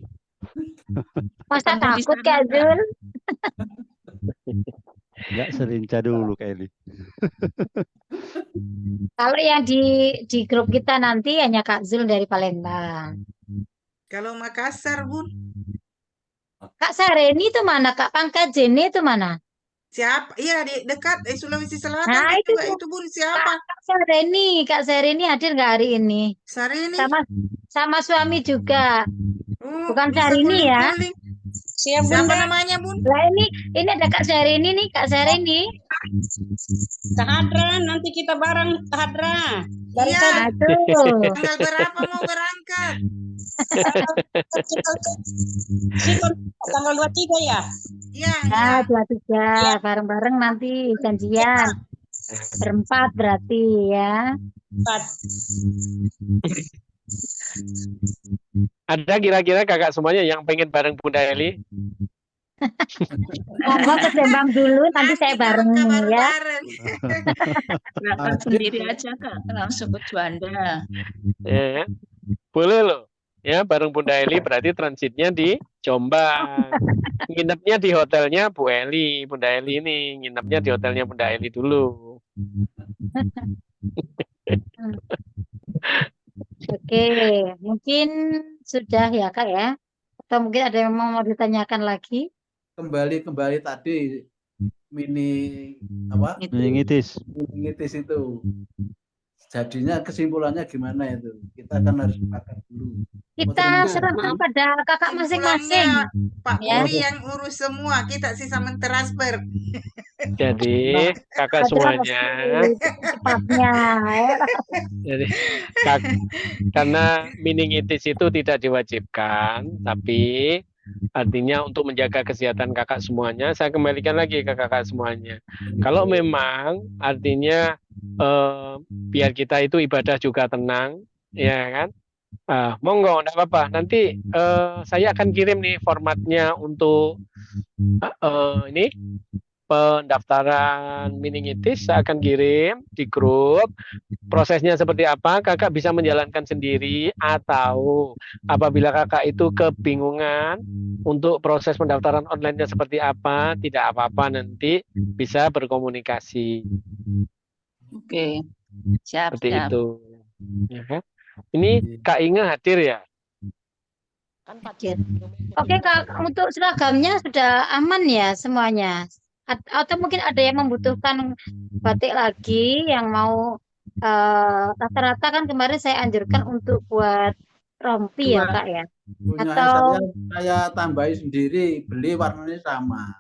Masa Ketemu di takut sana, Kak Kak. Zul? nggak serinca dulu Kak Eli. Kalau yang di grup kita nanti hanya Kak Zul dari Palembang. Kalau Makassar, Bun, Kak Sareni itu mana? Kak Pangkat Jeni itu mana? siapa? Iya, di dekat Sulawesi Selatan Nah, itu juga tuh. itu, Bun, siapa? Kak Sareni hadir nggak hari ini? Sarini. Sama suami juga. Oh, Bukan bisa Sarini ya? guling-guling. Siap, Siapa Bunda. namanya, Bun? Lah ini ada Kak Sarini nih, Kak Sarini. Kak Hadra, nanti kita bareng Kak Hadra. Iya, Aduh. tanggal berapa mau berangkat? Tanggal 23 ya? Iya, Nah, iya. 23 bareng-bareng nanti janjian. Berempat berarti ya. Ada kira-kira kakak semuanya yang pengen bareng Bunda Eli? Monggo ke Lembang dulu, nanti saya bareng ya. Berangkat sendiri aja Kak, langsung ke Juanda. Ya, boleh loh. Ya, bareng Bunda Eli berarti transitnya di Jombang. Nginepnya di hotelnya Bu Eli. Bunda Eli ini nginepnya di hotelnya Bunda Eli dulu. Oke, mungkin sudah ya Kak ya. Atau mungkin ada yang mau ditanyakan lagi? Kembali tadi mini apa? Meningitis. Meningitis itu. Jadinya kesimpulannya gimana itu? Kita kan harus sepakat dulu. Kita serahkan pada kakak masing-masing. Pak Ya. Budi yang urus semua, kita sisa mentransfer. Jadi kakak semuanya. Cepatnya. Ya. Jadi karena meningitis itu tidak diwajibkan, tapi artinya untuk menjaga kesehatan kakak semuanya, saya kembalikan lagi ke kakak semuanya. Kalau memang artinya biar kita itu ibadah juga tenang, ya kan? Monggo, enggak apa-apa. Nanti saya akan kirim nih formatnya untuk ini pendaftaran meningitis. Saya akan kirim di grup. Prosesnya seperti apa? Kakak bisa menjalankan sendiri, atau apabila kakak itu kebingungan untuk proses pendaftaran online-nya seperti apa, tidak apa-apa, nanti bisa berkomunikasi. Oke, siap, Seperti siap. itu. Ya kan? Ini Kak Inge hadir ya? Oke Kak, untuk seragamnya sudah aman ya semuanya? Atau mungkin ada yang membutuhkan batik lagi yang mau rata-rata kan kemarin saya anjurkan untuk buat rompi ya Kak ya? Punya Atau saya tambahin sendiri, beli warnanya sama.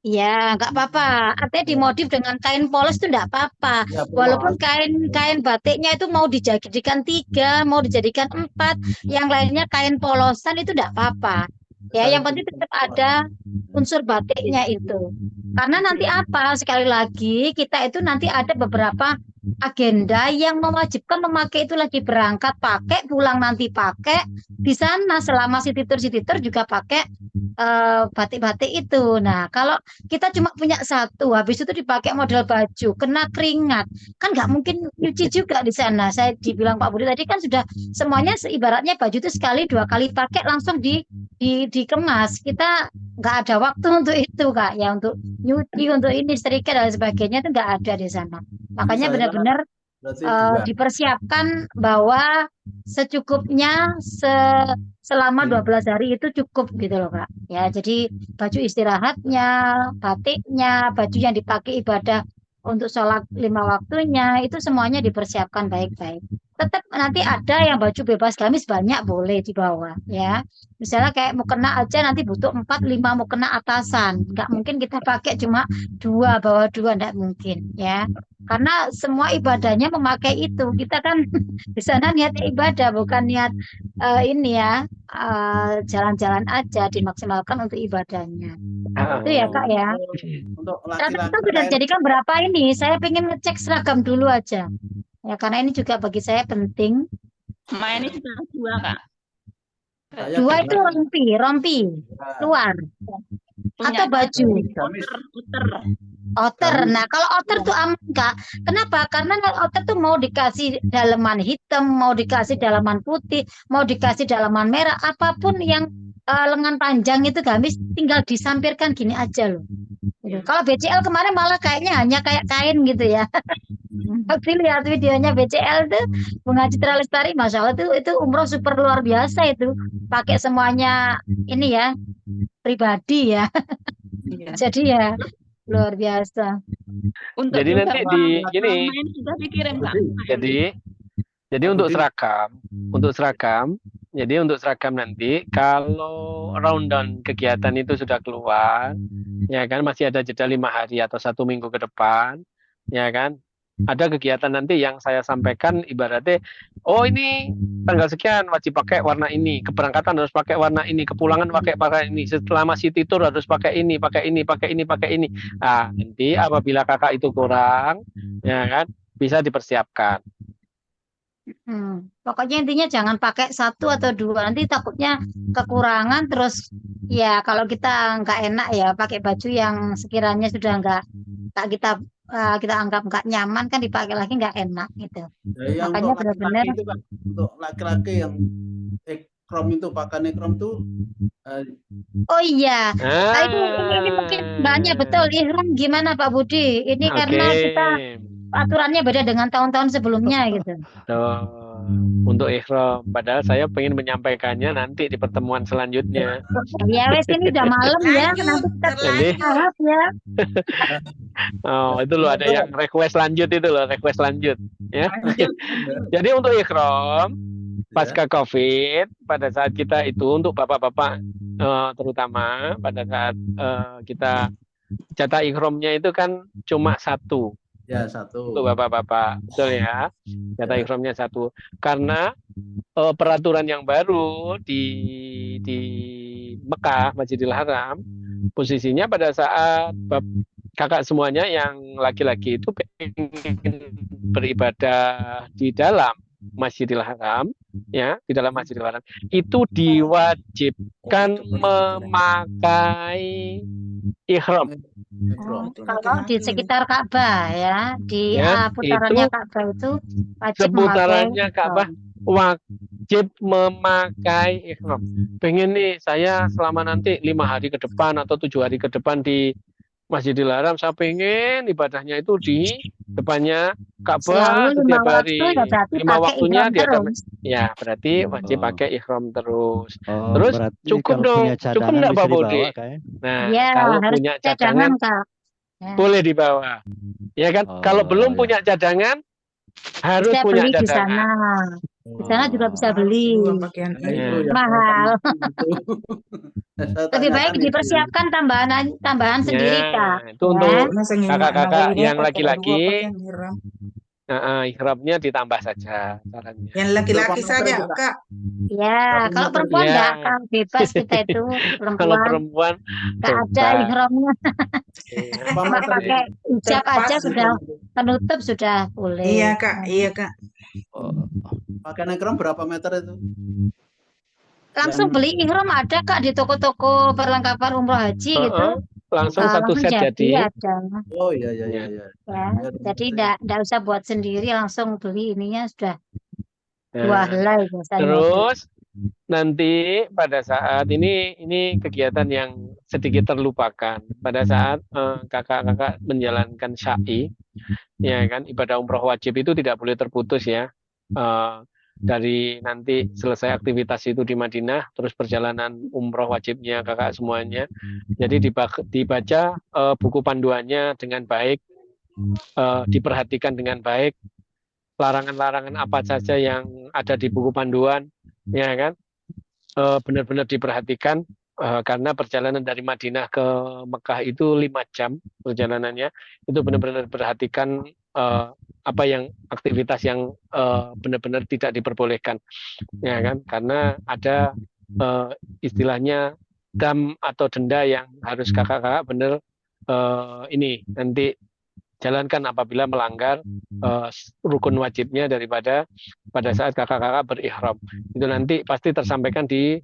ya nggak apa-apa, artinya dimodif dengan kain polos itu nggak apa-apa. Ya, Walaupun kain batiknya itu mau dijadikan 3, mau dijadikan 4, yang lainnya kain polosan itu nggak apa-apa. Ya, yang penting tetap ada unsur batiknya itu. Karena nanti apa? Sekali lagi kita itu nanti ada beberapa agenda yang mewajibkan memakai itu lagi berangkat pakai, pulang nanti pakai, di sana selama city tour juga pakai batik-batik itu. Nah, kalau kita cuma punya satu, habis itu dipakai model baju, kena keringat, kan nggak mungkin nyuci juga di sana. Saya dibilang Pak Budi tadi kan sudah semuanya ibaratnya baju itu sekali 2 kali pakai langsung dikemas. Kita nggak ada waktu untuk itu Kak, ya untuk nyuci, untuk ini setrika dan sebagainya itu nggak ada di sana. Makanya benar-benar Berarti dua. dipersiapkan bahwa secukupnya selama 12 hari itu cukup gitu loh Kak. Ya, jadi baju istirahatnya, batiknya, baju yang dipakai ibadah untuk sholat 5 waktunya itu semuanya dipersiapkan baik-baik. Tetap nanti ada yang baju bebas gamis banyak boleh dibawa ya. Misalnya kayak mukena aja nanti butuh 4, 5 mukena atasan. Nggak mungkin kita pakai cuma 2, bawa 2 nggak mungkin ya. Karena semua ibadahnya memakai itu. Kita kan di sana niat ibadah, bukan niat ini ya jalan-jalan aja, dimaksimalkan untuk ibadahnya. Itu ya Kak ya. Untuk Seragam laki-laki itu sudah dijadikan berapa ini? Saya pengen ngecek seragam dulu aja. Ya karena ini juga bagi saya penting. Ini sudah 2, Kak. saya 2 itu dengar rompi luar atau baju. gamis. Outer. Nah, kalau outer tuh aman, Kak. Kenapa? Karena outer tuh mau dikasih dalaman hitam, mau dikasih dalaman putih, mau dikasih dalaman merah, apapun yang lengan panjang itu gamis tinggal disampirkan gini aja loh. Gitu. Kalau BCL kemarin malah kayaknya hanya kayak kain gitu ya. Tapi lihat videonya BCL tuh Bunga Citra Lestari, Masya Allah itu umroh super luar biasa itu. Pakai semuanya ini ya, pribadi ya. Jadi ya luar biasa. Untuk Jadi nanti di gini. ini sudah dikirim, Kak. Jadi untuk seragam, jadi untuk seragam nanti kalau rundown kegiatan itu sudah keluar, ya kan masih ada jeda 5 hari atau 1 minggu ke depan, ya kan. Ada kegiatan nanti yang saya sampaikan ibaratnya, oh ini tanggal sekian wajib pakai warna ini, keberangkatan harus pakai warna ini, kepulangan pakai ini, selama city tour harus pakai ini, pakai ini, pakai ini, pakai ini. Nah, nanti apabila kakak itu kurang, ya kan, bisa dipersiapkan. Pokoknya intinya jangan pakai 1 atau 2, nanti takutnya kekurangan terus ya kalau kita nggak enak ya pakai baju yang sekiranya sudah nggak kita anggap nggak nyaman kan dipakai lagi nggak enak gitu. Ya, Makanya untuk benar-benar laki-laki itu kan, untuk laki-laki yang ikrom itu pakaian ikrom tuh oh iya. Ini mungkin banyak betul ihram gimana Pak Budi? Ini karena kita aturannya beda dengan tahun-tahun sebelumnya gitu. Untuk ihram, padahal saya pengen menyampaikannya nanti di pertemuan selanjutnya. Ya wes ini udah malam ya, nanti kita harap ya. Oh, itu loh ada yang request lanjut itu loh, request lanjut ya. Jadi untuk ihram pasca Covid pada saat kita itu untuk bapak-bapak terutama pada saat kita jatah ihramnya itu kan cuma 1. Ya, 1. Untuk bapak-bapak, betul ya. Jatah ihramnya 1. Karena peraturan yang baru di Mekah, Masjidil Haram, posisinya pada saat kakak semuanya yang laki-laki itu pengen beribadah di dalam Masjidil Haram, ya, di dalam Masjidil Haram, itu diwajibkan memakai ihram. Kalau di sekitar Ka'bah ya, di putarannya Ka'bah itu wajib seputarannya memakai Ka'bah wajib memakai ihram. Pengen nih saya selama nanti 5 hari ke depan atau 7 hari ke depan di Masjidil Haram, saya pengen ibadahnya itu di depannya Ka'bah setiap hari. 5 waktunya dia ya berarti wajib pakai ihram terus. Terus cukup dong, cukup enggak Pak Budi? Nah, ya, kalau harus punya cadangan Kak. Ya. Boleh dibawa. Ya kan? Kalau belum punya cadangan harus bisa punya beli cadangan. Di sana juga bisa beli. Mahal. Lebih baik dipersiapkan tambahan sendiri Kak. Itu untuk kakak-kakak yang laki-laki. Ihramnya ditambah saja caranya. Yang laki-laki saja, Kak. Ya, kalau perempuan enggak kan bebas kita itu perempuan. Kalau perempuan enggak ada ihramnya. Cuma pakai hijab aja sudah penutup sudah boleh. Iya, Kak. Iya, Kak. Pakaian ihram berapa meter itu? Langsung beli ihram ada Kak di toko-toko perlengkapan umroh haji gitu. Langsung satu set jadi. Ada. Oh iya. Ya, jadi enggak usah buat sendiri, langsung beli ininya sudah 2 helai biasanya. Terus nanti pada saat ini kegiatan yang sedikit terlupakan pada saat kakak-kakak menjalankan syai ya kan, ibadah umroh wajib itu tidak boleh terputus ya. Dari nanti selesai aktivitas itu di Madinah, terus perjalanan umroh wajibnya kakak semuanya. Jadi dibaca buku panduannya dengan baik, diperhatikan dengan baik, larangan-larangan apa saja yang ada di buku panduan, ya kan, benar-benar diperhatikan. Karena perjalanan dari Madinah ke Mekah itu 5 jam perjalanannya, itu benar-benar perhatikan apa yang aktivitas yang benar-benar tidak diperbolehkan, ya kan, karena ada istilahnya dam atau denda yang harus kakak-kakak benar ini nanti jalankan apabila melanggar rukun wajibnya daripada pada saat kakak-kakak berihram. Itu nanti pasti tersampaikan di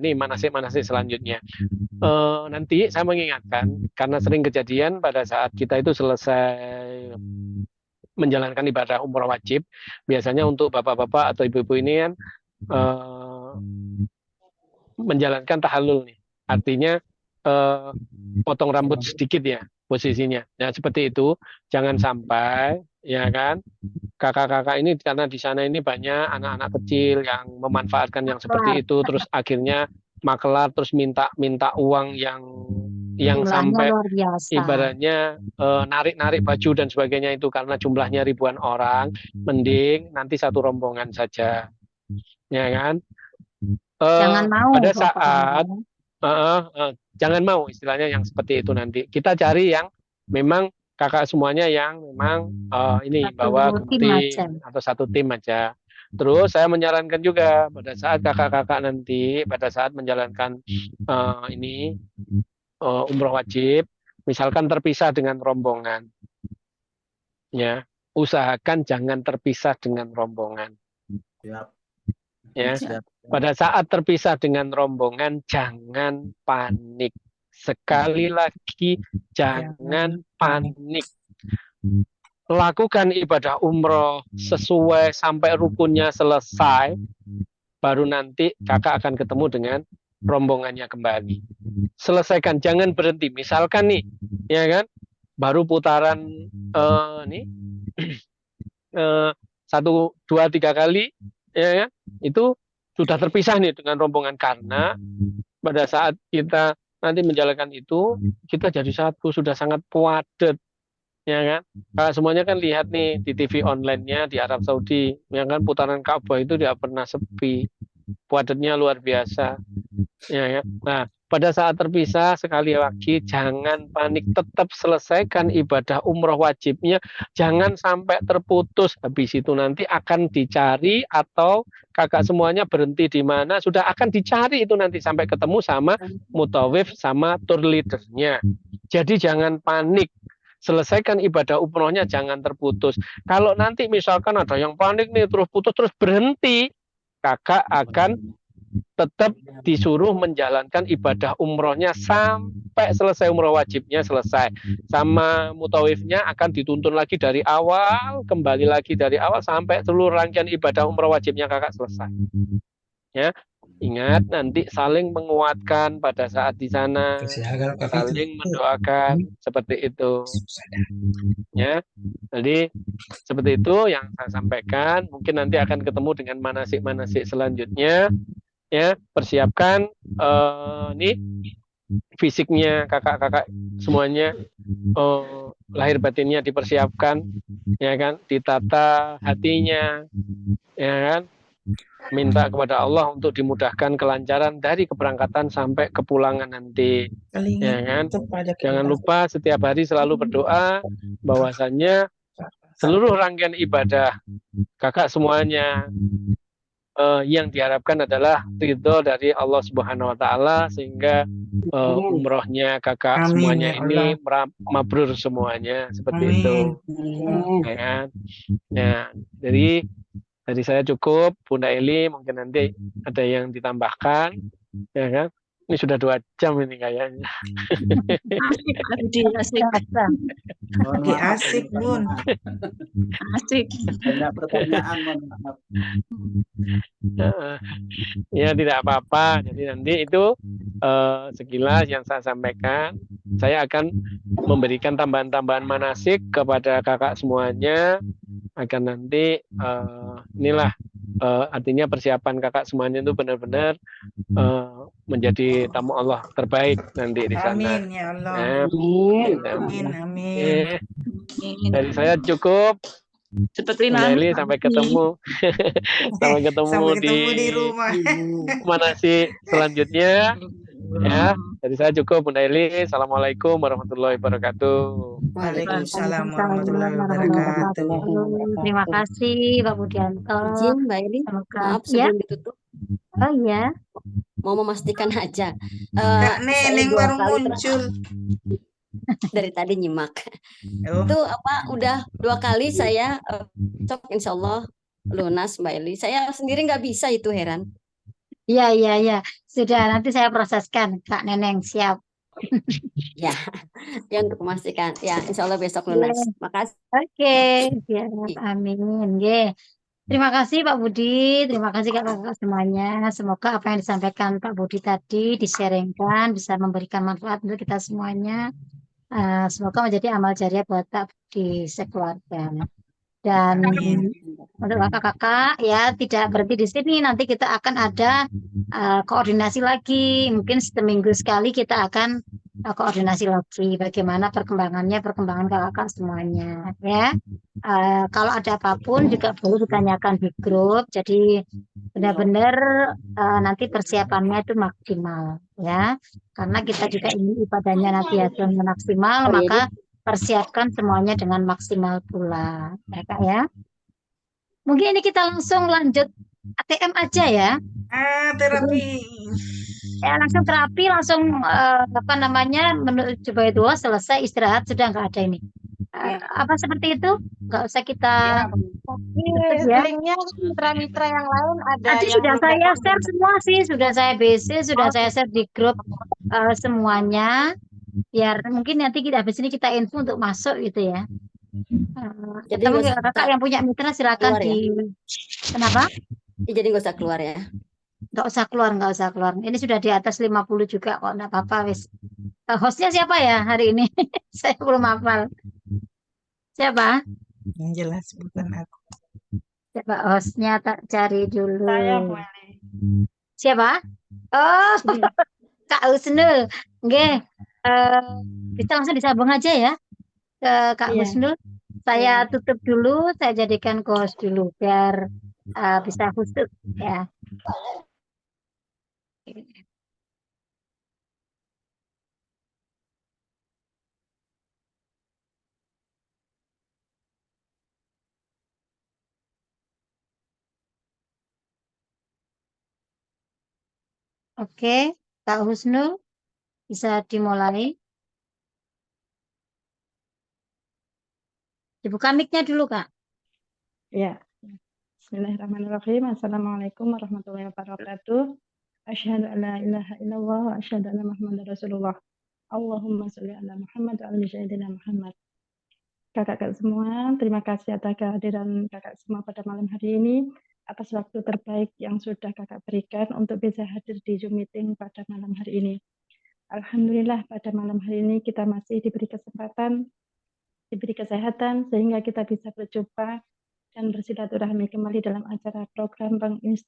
ini manasik-manasik selanjutnya. Nanti saya mengingatkan, karena sering kejadian pada saat kita itu selesai menjalankan ibadah umroh wajib, biasanya untuk bapak-bapak atau ibu-ibu ini kan menjalankan tahallul nih. Artinya potong rambut sedikit ya posisinya. Nah, seperti itu, jangan sampai ya kan kakak-kakak ini, karena di sana ini banyak anak-anak kecil yang memanfaatkan yang seperti itu, terus akhirnya makelar, terus minta uang yang Jumlahnya sampai luar biasa. ibaratnya narik-narik baju dan sebagainya itu, karena jumlahnya ribuan orang, mending nanti satu rombongan saja, ya kan. Jangan mau Pada Bapak. saat jangan mau istilahnya yang seperti itu, nanti kita cari yang memang kakak semuanya yang memang ini Satu bawa tim aja. tim atau satu tim aja. Terus saya menyarankan juga pada saat kakak-kakak nanti pada saat menjalankan ini umroh wajib, misalkan terpisah dengan rombongan, ya usahakan jangan terpisah dengan rombongan. Siap. Ya, Siap. pada saat terpisah dengan rombongan jangan panik. Sekali lagi jangan panik. Lakukan ibadah umroh sesuai sampai rukunnya selesai, baru nanti kakak akan ketemu dengan rombongannya kembali. Selesaikan, jangan berhenti. Misalkan nih, ya kan, baru putaran nih 1, 2, 3 kali, ya kan, itu sudah terpisah nih dengan rombongan, karena pada saat kita nanti menjalankan itu kita jadi satu, sudah sangat padat, ya kan. Kalau semuanya kan lihat nih di TV online-nya di Arab Saudi, ya kan, putaran Ka'bah itu tidak pernah sepi, padatnya luar biasa, ya kan. Nah, pada saat terpisah sekali lagi jangan panik, tetap selesaikan ibadah umroh wajibnya, jangan sampai terputus. Habis itu nanti akan dicari, atau kakak semuanya berhenti di mana sudah akan dicari itu nanti sampai ketemu sama mutawif sama tour leadernya. Jadi jangan panik, selesaikan ibadah umrohnya, jangan terputus. Kalau nanti misalkan ada yang panik nih terus putus terus berhenti, kakak akan tetap disuruh menjalankan ibadah umrohnya sampai selesai umroh wajibnya selesai. Sama mutawifnya akan dituntun lagi dari awal, kembali lagi dari awal sampai seluruh rangkaian ibadah umroh wajibnya kakak selesai. Ya, ingat nanti saling menguatkan pada saat di sana, saling mendoakan seperti itu. Ya, jadi seperti itu yang saya sampaikan. Mungkin nanti akan ketemu dengan manasik-manasik selanjutnya. Ya, persiapkan nih fisiknya kakak-kakak semuanya, lahir batinnya dipersiapkan, ya kan, ditata hatinya, ya kan, minta kepada Allah untuk dimudahkan kelancaran dari keberangkatan sampai kepulangan nanti, ya kan. Jangan lupa setiap hari selalu berdoa bahwasannya seluruh rangkaian ibadah kakak semuanya yang diharapkan adalah ridho dari Allah Subhanahu wa Ta'ala, sehingga umrohnya kakak semuanya ini mabrur semuanya, seperti itu, ya kan. Nah, jadi dari saya cukup, Bunda Eli, mungkin nanti ada yang ditambahkan, ya kan. Ini sudah 2 jam ini kayaknya. Asik Pak Budi, asik. Mohon Lagi maaf asik, ini Bun. Asik. banyak pertanyaan, mohon maaf. Ya tidak apa-apa. Jadi nanti itu sekilas yang saya sampaikan. Saya akan memberikan tambahan-tambahan manasik kepada kakak semuanya agar nanti inilah artinya persiapan kakak semuanya itu benar-benar menjadi tamu Allah terbaik nanti di sana. Amin ya Allah. Amin. Amin. Dari saya cukup. Seperti Bunda Eli, nangis Pak sampai Budi. ketemu. Sampai ketemu Sampai di ketemu di rumah. manasik selanjutnya. Ya, dari saya cukup Bunda Eli. Assalamualaikum warahmatullahi wabarakatuh. Waalaikumsalam warahmatullahi wabarakatuh. Terima kasih Pak Budianto. Izin Mbak Eli, Semoga maaf ya. sebelum ditutup. Oh iya. Mau memastikan aja. Kak Saya Neneng 2 baru kali muncul. dari tadi nyimak. Oh, Itu udah 2 kali saya besok insya Allah lunas Mbak Eli. Saya sendiri nggak bisa itu, heran. Iya. Sudah, nanti saya proseskan Kak Neneng, siap. Ya, ya untuk memastikan. Ya, insya Allah besok lunas. Makasih. Oke, siap. Amin. Nggih. Terima kasih Pak Budi, terima kasih kakak-kakak semuanya. Semoga apa yang disampaikan Pak Budi tadi di-sharingkan bisa memberikan manfaat untuk kita semuanya. Semoga menjadi amal jariah buat Pak Budi sekeluarga. Dan untuk kakak-kakak ya tidak berhenti di sini. Nanti kita akan ada koordinasi lagi. Mungkin seminggu sekali kita akan koordinasi lagi. Bagaimana perkembangan kakak-kakak semuanya ya. Kalau ada apapun juga boleh ditanyakan di grup. Jadi benar-benar nanti persiapannya itu maksimal ya. Karena kita juga ingin ibadahnya nanti hasilnya maksimal, maka persiapkan semuanya dengan maksimal pula, ya Kak ya. Mungkin ini kita langsung lanjut ATM aja ya. Terapi. Ya langsung terapi, langsung menuju Baitullah, selesai istirahat sudah nggak ada ini. Apa seperti itu? Nggak usah kita ya. Linknya mitra-mitra yang lain ada. Tadi yang sudah belum saya dapat share semua sih, sudah saya BC, sudah saya share di grup semuanya. Biar mungkin nanti kita habis ini kita info untuk masuk gitu ya. Jadi Teman kakak yang punya mitra silakan keluar, di kenapa? Jadi nggak usah keluar ya. Nggak usah keluar. Ini sudah di atas 50 juga kok, nggak apa-apa wis. Hostnya siapa ya hari ini? Saya belum hafal. Siapa? Yang jelas bukan aku. Siapa hostnya? Tak cari dulu. Saya boleh. Siapa? Oh, Kak Husnul. Nggih. Kita langsung disambung aja ya ke Kak Husnul. Saya tutup dulu, saya jadikan host dulu biar bisa khusyuk ya. Oke, Kak Husnul bisa dimulai. Dibuka mic-nya dulu, Kak. Ya. Bismillahirrahmanirrahim. Assalamualaikum warahmatullahi wabarakatuh. Asyhadu an la ilaha illallah wa asyhadu anna Muhammadar Rasulullah. Allahumma sholli ala Muhammad wa ala sayyidina Muhammad. Kakak-kakak semua, terima kasih atas kehadiran kakak semua pada malam hari ini, atas waktu terbaik yang sudah kakak berikan untuk bisa hadir di Zoom meeting pada malam hari ini. Alhamdulillah pada malam hari ini kita masih diberi kesempatan, diberi kesehatan sehingga kita bisa berjumpa dan bersilaturahmi kembali dalam acara program Bank Instan